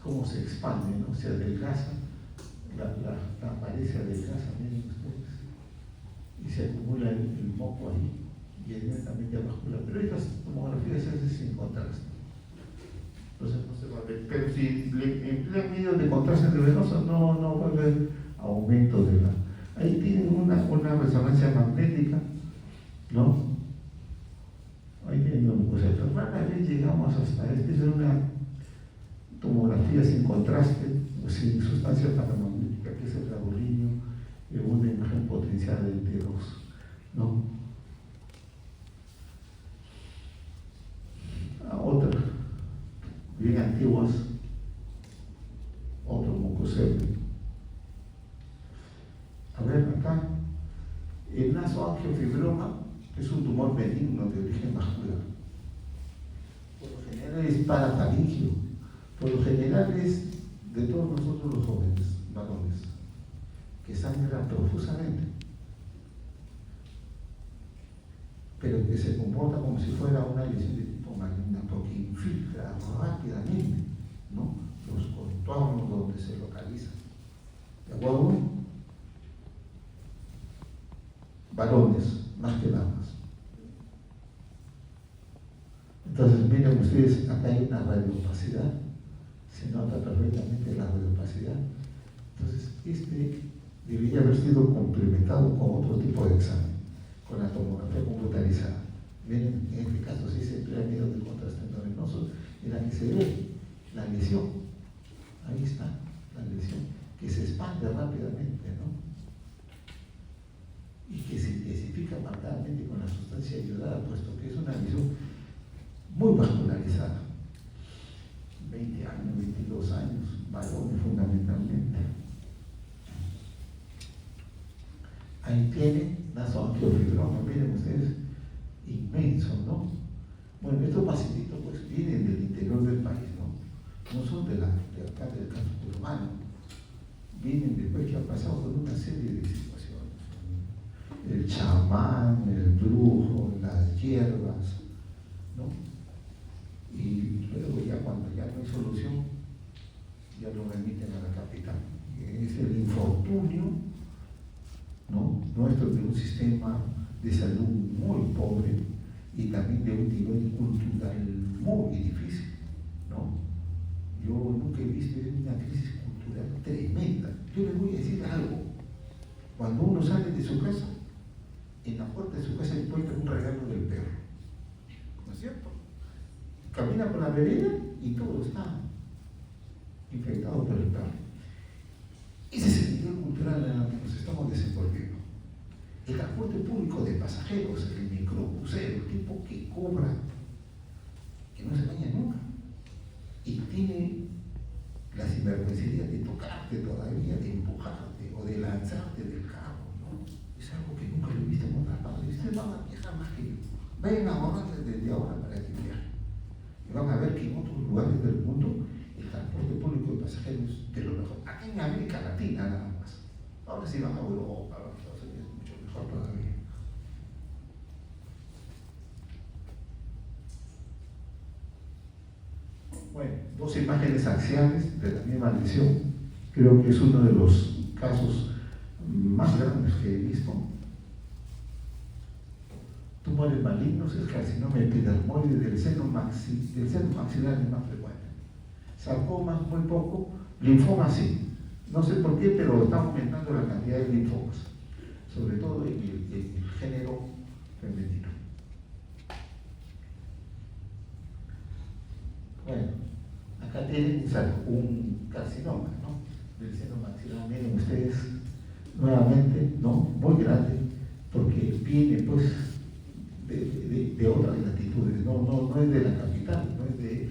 Cómo se expande, ¿no? Se adelgaza. La pared se adelgaza, miren ustedes. Y se acumula el moco ahí. Y es netamente vascular, pero estas tomografías se hacen sin contraste. Entonces no se va a ver. Pero si le emplean medios de contraste venoso, no va a haber aumento de la. Ahí tienen una resonancia magnética, ¿no? Ahí tienen un mucosel. Rara vez llegamos hasta esta es una tomografía sin contraste, o sin sustancia paramagnética, que es el gadolinio, en una imagen potencial de T2, ¿no? Otra, bien antiguas, otro mucosel. A ver, acá, el nasoangiofibroma es un tumor benigno de origen vascular. Por lo general es parafaringio, por lo general es de todos nosotros los jóvenes, varones, que sangran profusamente, pero que se comporta como si fuera una lesión de tipo maligna, porque infiltra rápidamente, ¿no? Los contornos donde se localiza. ¿De acuerdo? Varones, más que damas. Entonces, miren ustedes, acá hay una radiopacidad, se nota perfectamente la radiopacidad. Entonces, este debería haber sido complementado con otro tipo de examen, con la tomografía computarizada. Miren, en este caso sí se emplea medios de contraste endovenoso en la que se ve la lesión. Ahí está la lesión, que se expande rápidamente, ¿no? Y que se intensifica marcadamente con la sustancia ayudada, puesto que es una lesión muy vascularizada. 20 años, 22 años, varones fundamentalmente. Ahí tienen nasoangiofibroma, miren ustedes, inmenso, ¿no? Bueno, estos pacientitos pues vienen del interior del país, ¿no? No son de acá del campo urbano, vienen después que han pasado por una serie de situaciones. El chamán, el brujo, las hierbas, ¿no? Y luego ya cuando ya no hay solución, ya lo remiten a la capital. Es el infortunio sistema de salud muy pobre y también de un nivel cultural muy difícil, ¿no? Yo nunca he visto una crisis cultural tremenda. Yo les voy a decir algo. Cuando uno sale de su casa, en la puerta de su casa encuentra un regalo del perro, ¿no es cierto? Camina por la vereda y todo está infectado por el perro. Ese es el nivel cultural en el que nos estamos desenvolviendo. El transporte público de pasajeros, el microbusero, el tipo que cobra, que no se baña nunca, y tiene la sinvergüencería de tocarte todavía, de empujarte o de lanzarte del carro, ¿no? Es algo que nunca lo he visto en otras partes. Ustedes van a viajar más que yo. Vayan a ahorrarles desde ahora para que viajen. Y van a ver que en otros lugares del mundo el transporte público de pasajeros de lo mejor. Aquí en América Latina nada más. Ahora sí van a Europa, a Estados Unidos, mucho mejor todavía. Bueno, dos imágenes axiales de la misma lesión. Creo que es uno de los casos más grandes que he visto. Tumores malignos, el carcinoma epidermoide del seno maxilar es más frecuente. Sarcomas muy poco, linfomas sí. No sé por qué, pero está aumentando la cantidad de linfomas, sobre todo en el género femenino. Bueno, acá tienen un carcinoma, ¿no? Del seno maxilar. Miren ustedes, nuevamente, ¿no? Muy grande, porque viene pues de otras latitudes, no es de la capital, no es de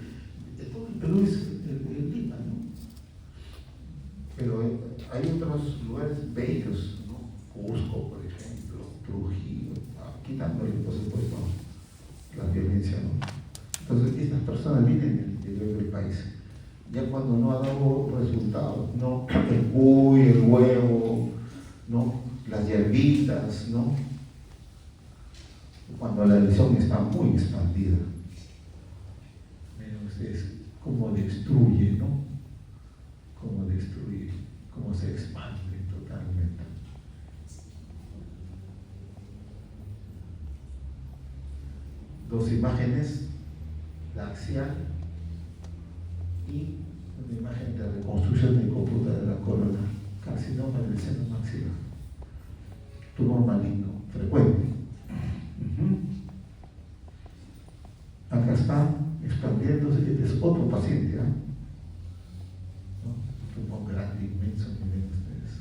todo el Perú, es el Lima, ¿no? Pero hay otros lugares bellos, ¿no? Cusco, por ejemplo, Trujillo, quitándole, por supuesto, la violencia, ¿no? Entonces, estas personas vienen del interior del país. Ya cuando no ha dado resultados, ¿no? El cuy, el huevo, ¿no? Las hierbitas, ¿no? Cuando la lesión está muy expandida. Miren ustedes cómo destruye, ¿no? Cómo destruye, cómo se expande totalmente. Dos imágenes, la axial y una imagen de reconstrucción de cópula de la corona, carcinoma del seno maxilar, tumor maligno frecuente. Acá está expandiéndose, este es otro paciente, ¿eh? ¿No? Un tumor grande, inmenso, miren ustedes.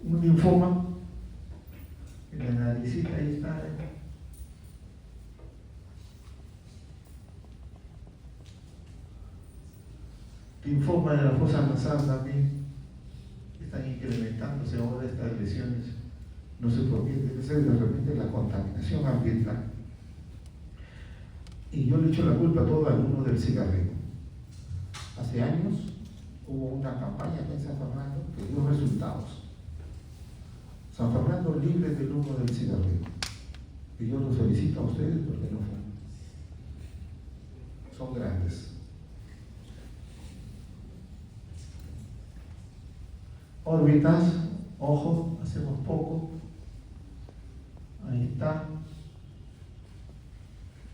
Un linfoma en la naricita, ahí está, ¿eh? Linfoma de la fosa nasal también. Están incrementándose ahora estas lesiones. No sé por qué, debe ser de repente la contaminación ambiental. Y yo le echo la culpa a todo al humo del cigarrillo. Hace años hubo una campaña en San Fernando que dio resultados. San Fernando libre del humo del cigarrillo. Y yo los felicito a ustedes porque no fueron. Son grandes. Órbitas, ojo, hacemos poco. Ahí está.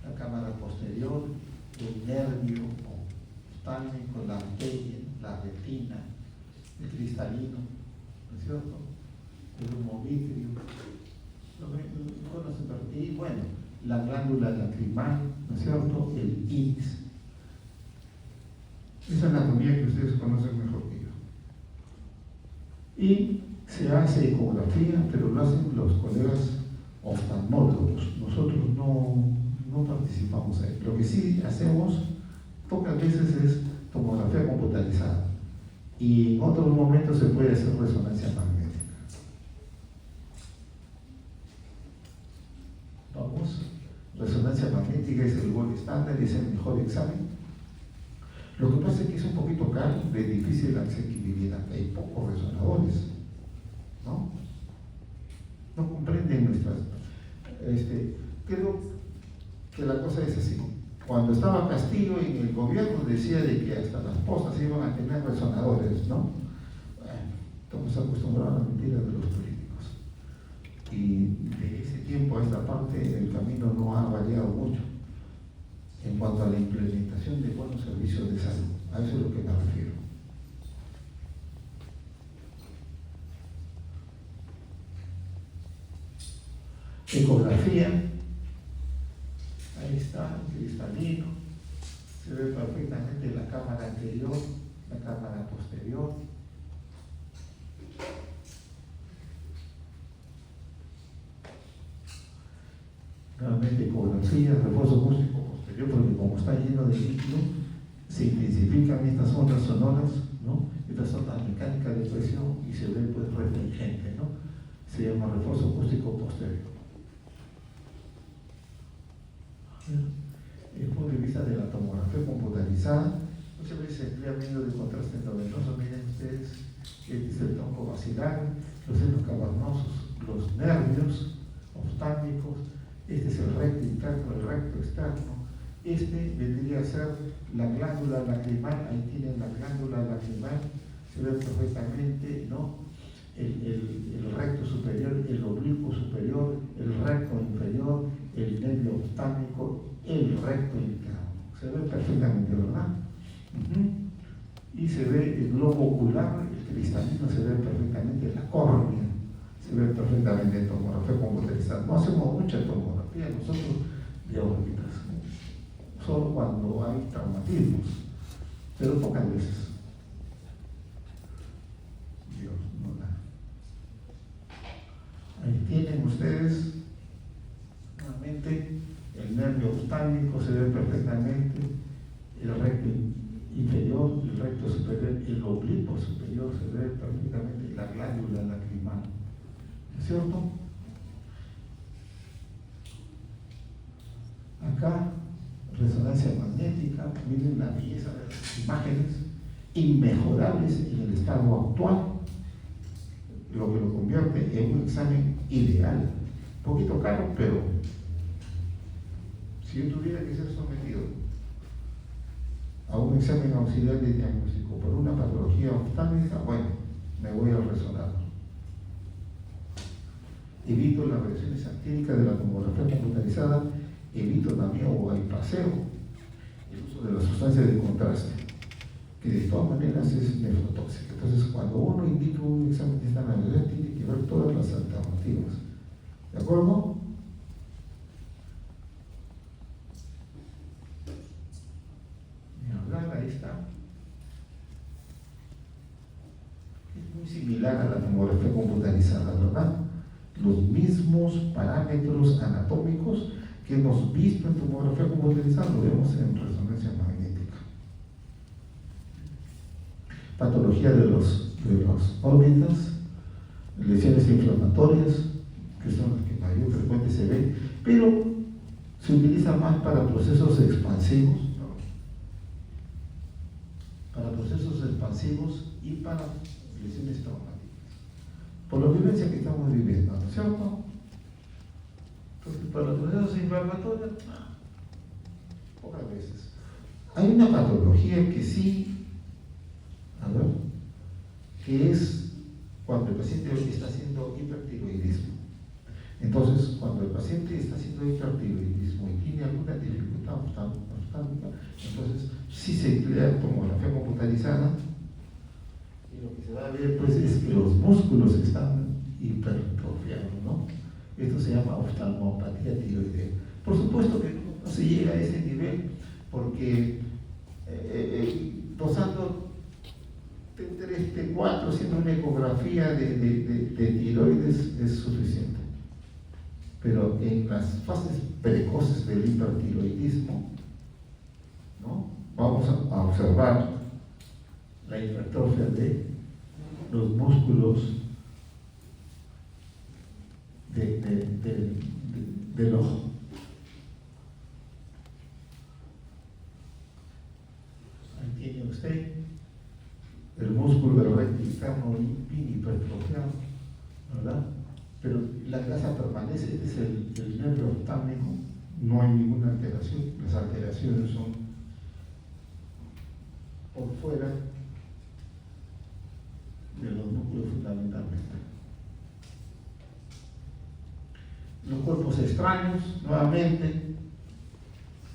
La cámara posterior, el nervio oftálmico, la arteria, la retina, el cristalino, ¿no es cierto? El humo vitrio, y bueno, la glándula lacrimal, ¿no es cierto? El iris. Esa anatomía que ustedes conocen mejor que yo. Y se hace ecografía, pero lo hacen los colegas oftalmólogos. Nosotros no participamos ahí. Lo que sí hacemos pocas veces es tomografía computarizada. Y en otros momentos se puede hacer resonancia magnética. Vamos, resonancia magnética es el gold estándar y es el mejor examen. Lo que pasa es que es un poquito caro, de difícil accesibilidad, hay pocos resonadores, ¿no? No comprenden nuestras... creo que la cosa es así. Cuando estaba Castillo en el gobierno decía de que hasta las postas iban a tener resonadores, ¿no? Bueno, estamos acostumbrados a la mentira de los políticos. Y de ese tiempo a esta parte el camino no ha variado mucho en cuanto a la implementación de buenos servicios de salud. A eso es lo que me refiero. Ecografía, ahí está, cristalino, se ve perfectamente la cámara anterior, la cámara posterior. Nuevamente ecografía, refuerzo acústico posterior, porque como está lleno de líquido, se intensifican estas ondas sonoras, ¿no? Estas ondas mecánicas de presión y se ve pues refringente, ¿no? Se llama refuerzo acústico posterior. Desde el punto de vista de la tomografía computarizada, muchas veces se emplea medio de contraste endovenoso. Miren ustedes, este es el tronco basilar, los senos cavernosos, los nervios oftálmicos, este es el recto interno, el recto externo, este vendría a ser la glándula lacrimal, ahí tienen la glándula lacrimal, se ve perfectamente, ¿no? El recto superior, el oblicuo superior, el recto inferior, el nervio oftálmico, el recto interno. Se ve perfectamente, ¿verdad? Y se ve el globo ocular, el cristalino, se ve perfectamente la córnea, se ve perfectamente en tomografía computarizada. No hacemos mucha tomografía nosotros de órbitas, solo cuando hay traumatismos, pero pocas veces. Dios, no da. Ahí tienen ustedes nuevamente el nervio oftálmico, se ve perfectamente el recto inferior, el recto superior, el oblicuo superior, se ve perfectamente la glándula lacrimal, ¿no es cierto? Acá, resonancia magnética, miren la belleza de las imágenes, inmejorables en el estado actual, lo que lo convierte en un examen ideal, un poquito caro, pero si yo tuviera que ser sometido a un examen auxiliar de diagnóstico por una patología oftálmica, bueno, me voy al resonador. Evito las variaciones actínicas de la tomografía computarizada, evito también o paseo el uso de las sustancias de contraste, que de todas maneras es nefrotóxica. Entonces, cuando uno indica un examen de esta naturaleza, tiene que ver todas las alternativas. ¿De acuerdo? Ahí está. Es muy similar a la tomografía computarizada, ¿verdad? Los mismos parámetros anatómicos que hemos visto en tomografía computarizada lo vemos en resonancia magnética. Patología de los órbitas, lesiones inflamatorias, que son las que mayor frecuente se ven, pero se utiliza más para procesos expansivos, ¿no? Para procesos expansivos y para lesiones traumáticas, por la violencia que estamos viviendo, ¿no es cierto? Entonces, para los procesos inflamatorios, pocas veces. Hay una patología que sí, a ver, que es cuando el paciente está haciendo hipertiroidismo. Entonces, cuando el paciente está haciendo hipertiroidismo y tiene alguna dificultad oftálmica, entonces sí se emplea tomografía computarizada y lo que se va a ver pues es que los músculos están hipertrofiados, ¿no? Esto se llama oftalmopatía tiroidea. Por supuesto que no se llega a ese nivel porque dosando T3, T4, haciendo una ecografía de tiroides es suficiente. Pero en las fases precoces del hipertiroidismo, ¿no? Vamos a observar la hipertrofia de los músculos del ojo. Ahí tiene usted el músculo del recto interno bien hipertrofiado, ¿verdad? Pero la grasa permanece, este es el nervio oftálmico, no hay ninguna alteración, las alteraciones son por fuera de los núcleos fundamentalmente. Los cuerpos extraños, nuevamente,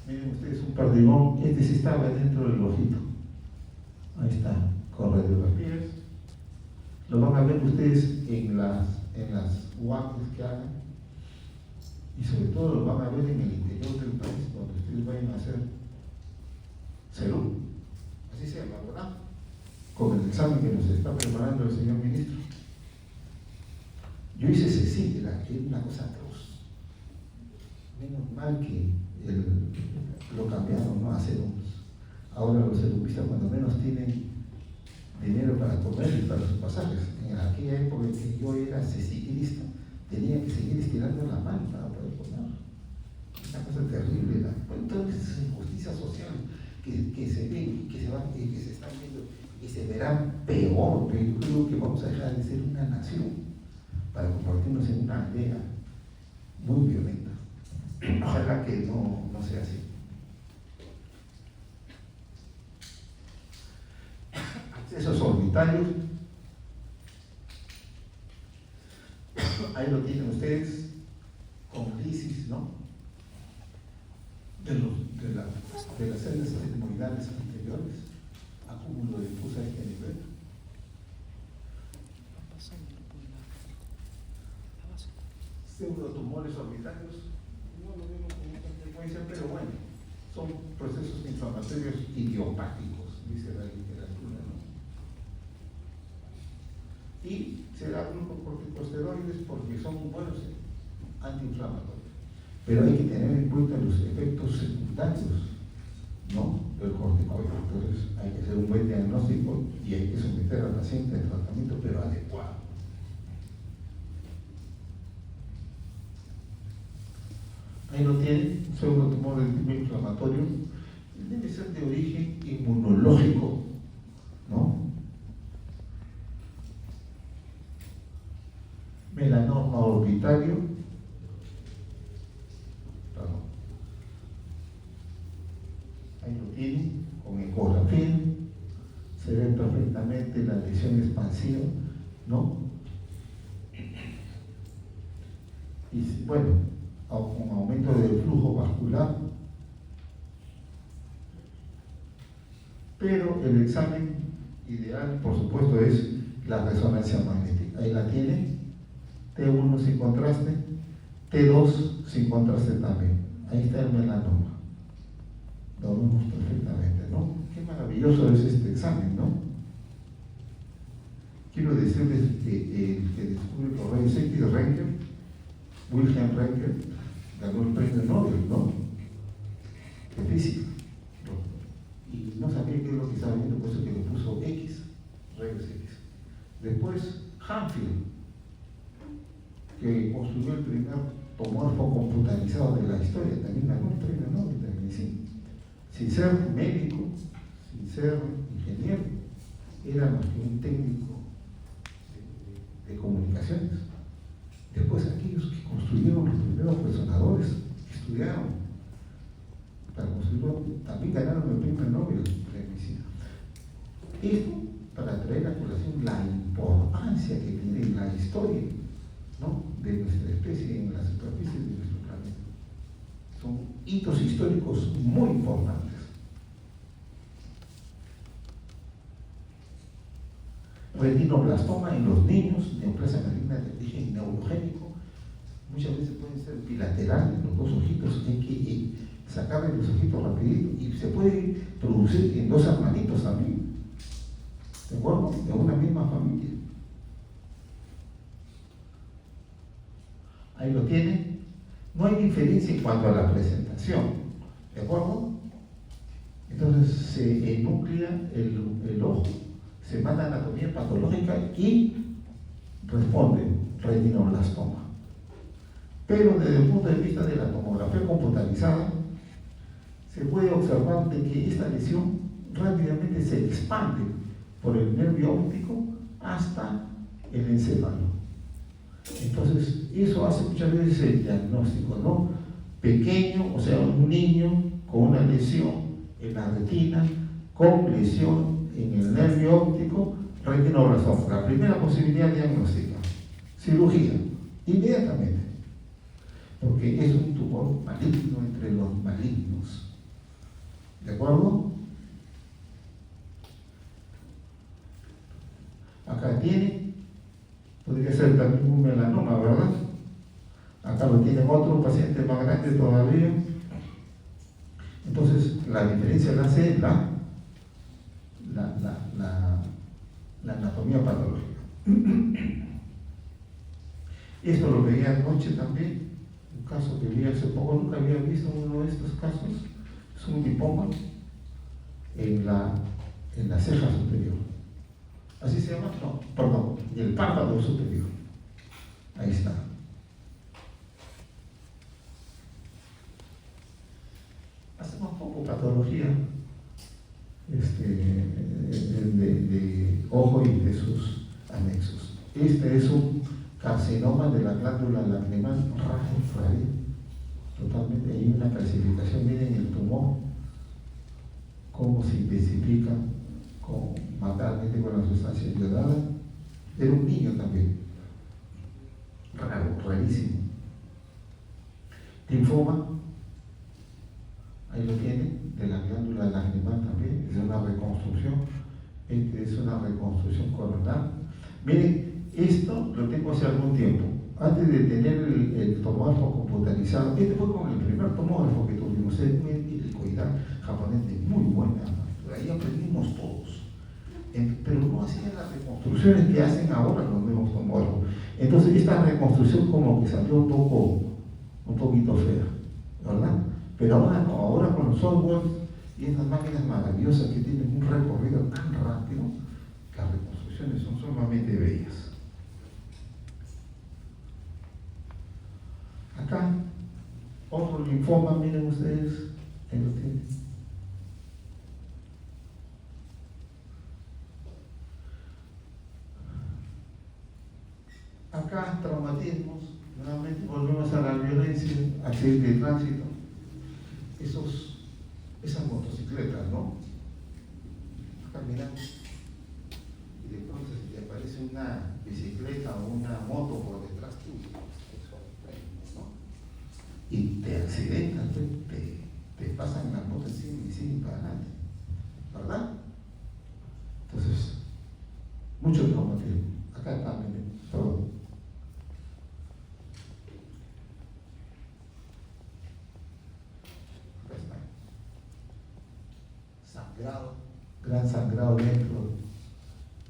miren ustedes un perdigón, este sí estaba dentro del ojito. Ahí está, corre de los pies. Lo van a ver ustedes en las guantes que hagan, y sobre todo lo van a ver en el interior del país, cuando ustedes vayan a hacer salud, así se llama, ¿verdad? Con el examen que nos está preparando el señor ministro. Yo hice Cecilia, que es una cosa atroz. Menos mal que lo cambiaron, ¿no? A cerumbis. Ahora los cerumbistas cuando menos tienen dinero para comer y para sus pasajes. En aquella época en que yo era cecilista, tenía que seguir estirando la mano para poder comer. Una cosa terrible, ¿no? Pues entonces esas injusticias sociales que se ven, que se están viendo y se verán peor, pero yo creo que vamos a dejar de ser una nación para convertirnos en una aldea muy violenta. Ojalá que no sea así. Accesos orbitarios, ahí lo tienen ustedes con lisis, ¿no? De las células etmoidales anteriores, acúmulo de luz a este nivel. Pseudotumores orbitarios, no lo vemos con mucha frecuencia, pero bueno, son procesos inflamatorios idiopáticos, dice la literatura, ¿no? Y se da glucocorticosteroides porque son buenos antiinflamatorios. Pero hay que tener en cuenta los efectos secundarios, ¿no?, del corticoide. Entonces hay que hacer un buen diagnóstico y hay que someter al paciente al tratamiento, pero adecuado. Ahí lo tienen, un pseudotumor del tipo inflamatorio, debe ser de origen inmunológico, ¿no? Melanoma orbitario, ahí lo tienen, con ecografía, se ve perfectamente la lesión expansiva, ¿no? Y bueno, con aumento del flujo vascular, pero el examen ideal, por supuesto, es la resonancia magnética. Ahí la tienen, T1 sin contraste, T2 sin contraste también. Ahí está el melanoma. Lo vemos perfectamente, ¿no? Qué maravilloso es este examen, ¿no? Quiero decirles que el que descubre los rayos X, Röntgen, Wilhelm Röntgen, ganó el premio Nobel, ¿no?, de física. Y no sabía qué es lo que estaba viendo, por eso que le puso X, rayos X. Después, Hanfield, que construyó el primer tomógrafo computarizado de la historia, también ganó el premio Nobel de medicina. Sin ser médico, sin ser ingeniero, era más que un técnico de comunicaciones. Después aquellos que construyeron los primeros resonadores, que estudiaron para construirlo, también ganaron el premio Nobel de medicina. Esto para traer a colación la importancia que tiene en la historia, ¿no?, de nuestra especie en la superficie de nuestro planeta. Son hitos históricos muy importantes. Retinoblastoma en los niños, neoplasia maligna de origen neurogénico, muchas veces pueden ser bilateral en los dos ojitos, hay que sacarle los ojitos rapidito y se puede producir en dos hermanitos también, ¿de acuerdo?, de una misma familia. Ahí lo tienen. No hay diferencia en cuanto a la presentación, ¿de acuerdo? Entonces se enuclea el ojo, se manda anatomía patológica y responde retinoblastoma. Pero desde el punto de vista de la tomografía computarizada, se puede observar de que esta lesión rápidamente se expande por el nervio óptico hasta el encéfalo. Entonces, eso hace muchas veces el diagnóstico, ¿no? Pequeño, o sea, un niño con una lesión en la retina, con lesión en el nervio óptico retinoblastómico. La primera posibilidad diagnóstica, cirugía, inmediatamente, porque es un tumor maligno entre los malignos. ¿De acuerdo? Acá tiene, podría ser también un melanoma, ¿verdad? Acá lo tienen otro paciente más grande todavía. Entonces, la diferencia la hace la anatomía patológica. Esto lo veía anoche también, un caso que vi hace poco, nunca había visto uno de estos casos. Es un lipoma en la ceja superior. ¿Así se llama? No, perdón, en el párpado superior. Ahí está. Hacemos poco patología de ojo y de sus anexos. Este es un carcinoma de la glándula lacrimal raíz. Totalmente, hay una clasificación, miren el tumor, cómo se intensifica matalmente con la sustancia iodada. Era un niño también, rarísimo. Linfoma, ahí lo tienen, de la glándula lacrimal también, es una reconstrucción, es una reconstrucción coronal. Miren, esto lo tengo hace algún tiempo, antes de tener el tomógrafo computarizado. Este fue con el primer tomógrafo que tuvimos, es una helicoidal japonesa muy buena, ahí aprendimos todos. Pero no hacían las reconstrucciones que hacen ahora los nuevos tomógrafos. Entonces esta reconstrucción como que salió un poquito fea, ¿verdad? Pero ahora no, ahora con los software y estas máquinas maravillosas que tienen un recorrido tan rápido, las reconstrucciones son sumamente bellas. Acá, otro linfoma, miren ustedes, ahí lo tienen. Acá, traumatismos, nuevamente volvemos a la violencia, accidente de tránsito, esas motocicletas, ¿no? Acá miramos, y de pronto se te aparece una bicicleta o una moto por detrás tuyo, ¿no? Y te accidentan, te pasan las motos y siguen para adelante, ¿verdad? Entonces, mucho traumatismo. Acá está, miren, todo. Sangrado, gran sangrado dentro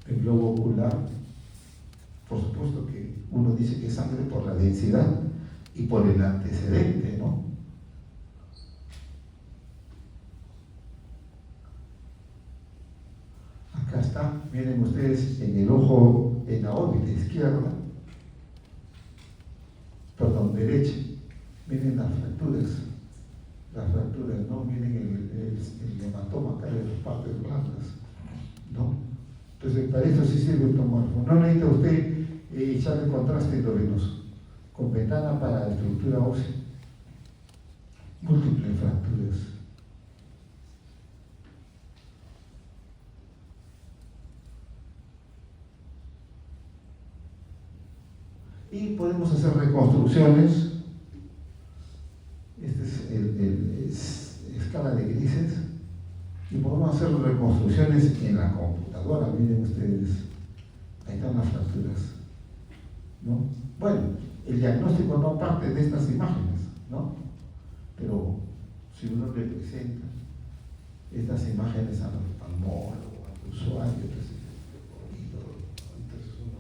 del globo ocular. Por supuesto que uno dice que es sangre por la densidad y por el antecedente, ¿no? Acá está, miren ustedes en el ojo, en la órbita izquierda, perdón, derecha, miren las fracturas, ¿no? Miren el hematoma acá de las partes blandas, ¿no? Entonces, para eso sí sirve el tomógrafo. No necesita usted echarle contraste endovenoso, con ventana para estructura ósea, múltiples fracturas. Y podemos hacer reconstrucciones. Esta es escala de grises. Y podemos hacer reconstrucciones en la computadora. Miren ustedes, ahí están las fracturas, ¿no? Bueno, el diagnóstico no parte de estas imágenes, ¿no? Pero si uno le presenta estas imágenes al oftalmólogo, al usuario, entonces uno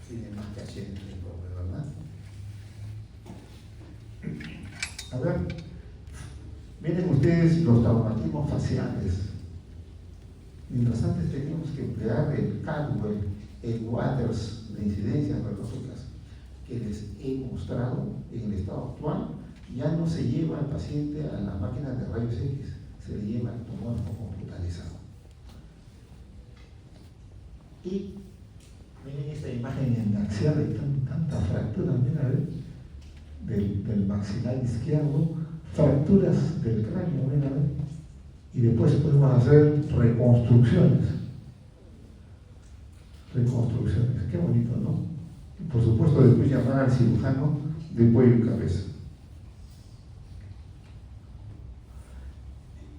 tiene más caché en el informe, ¿verdad? A ver, miren ustedes los traumatismos faciales. Mientras antes teníamos que emplear el Caldwell, el Waters de incidencias radiológicas que les he mostrado en el estado actual, ya no se lleva al paciente a la máquina de rayos X, se le lleva al tomógrafo computarizado. Y miren esta imagen en axial, hay tanta fractura, miren, del maxilar izquierdo, fracturas del cráneo, miren, Y después podemos hacer reconstrucciones. Reconstrucciones, qué bonito, ¿no? Y por supuesto después llamar al cirujano de cuello y cabeza.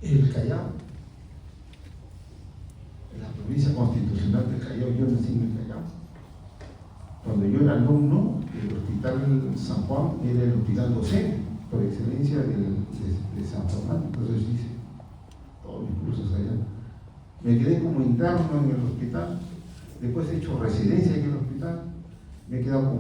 El Callao, en la provincia constitucional del Callao, yo nací en el Callao. Cuando yo era alumno, el Hospital San Juan era el hospital docente por excelencia de San Fernando. Entonces hice todos mis cursos allá. Me quedé como interno en el hospital, después he hecho residencia en el hospital, me he quedado como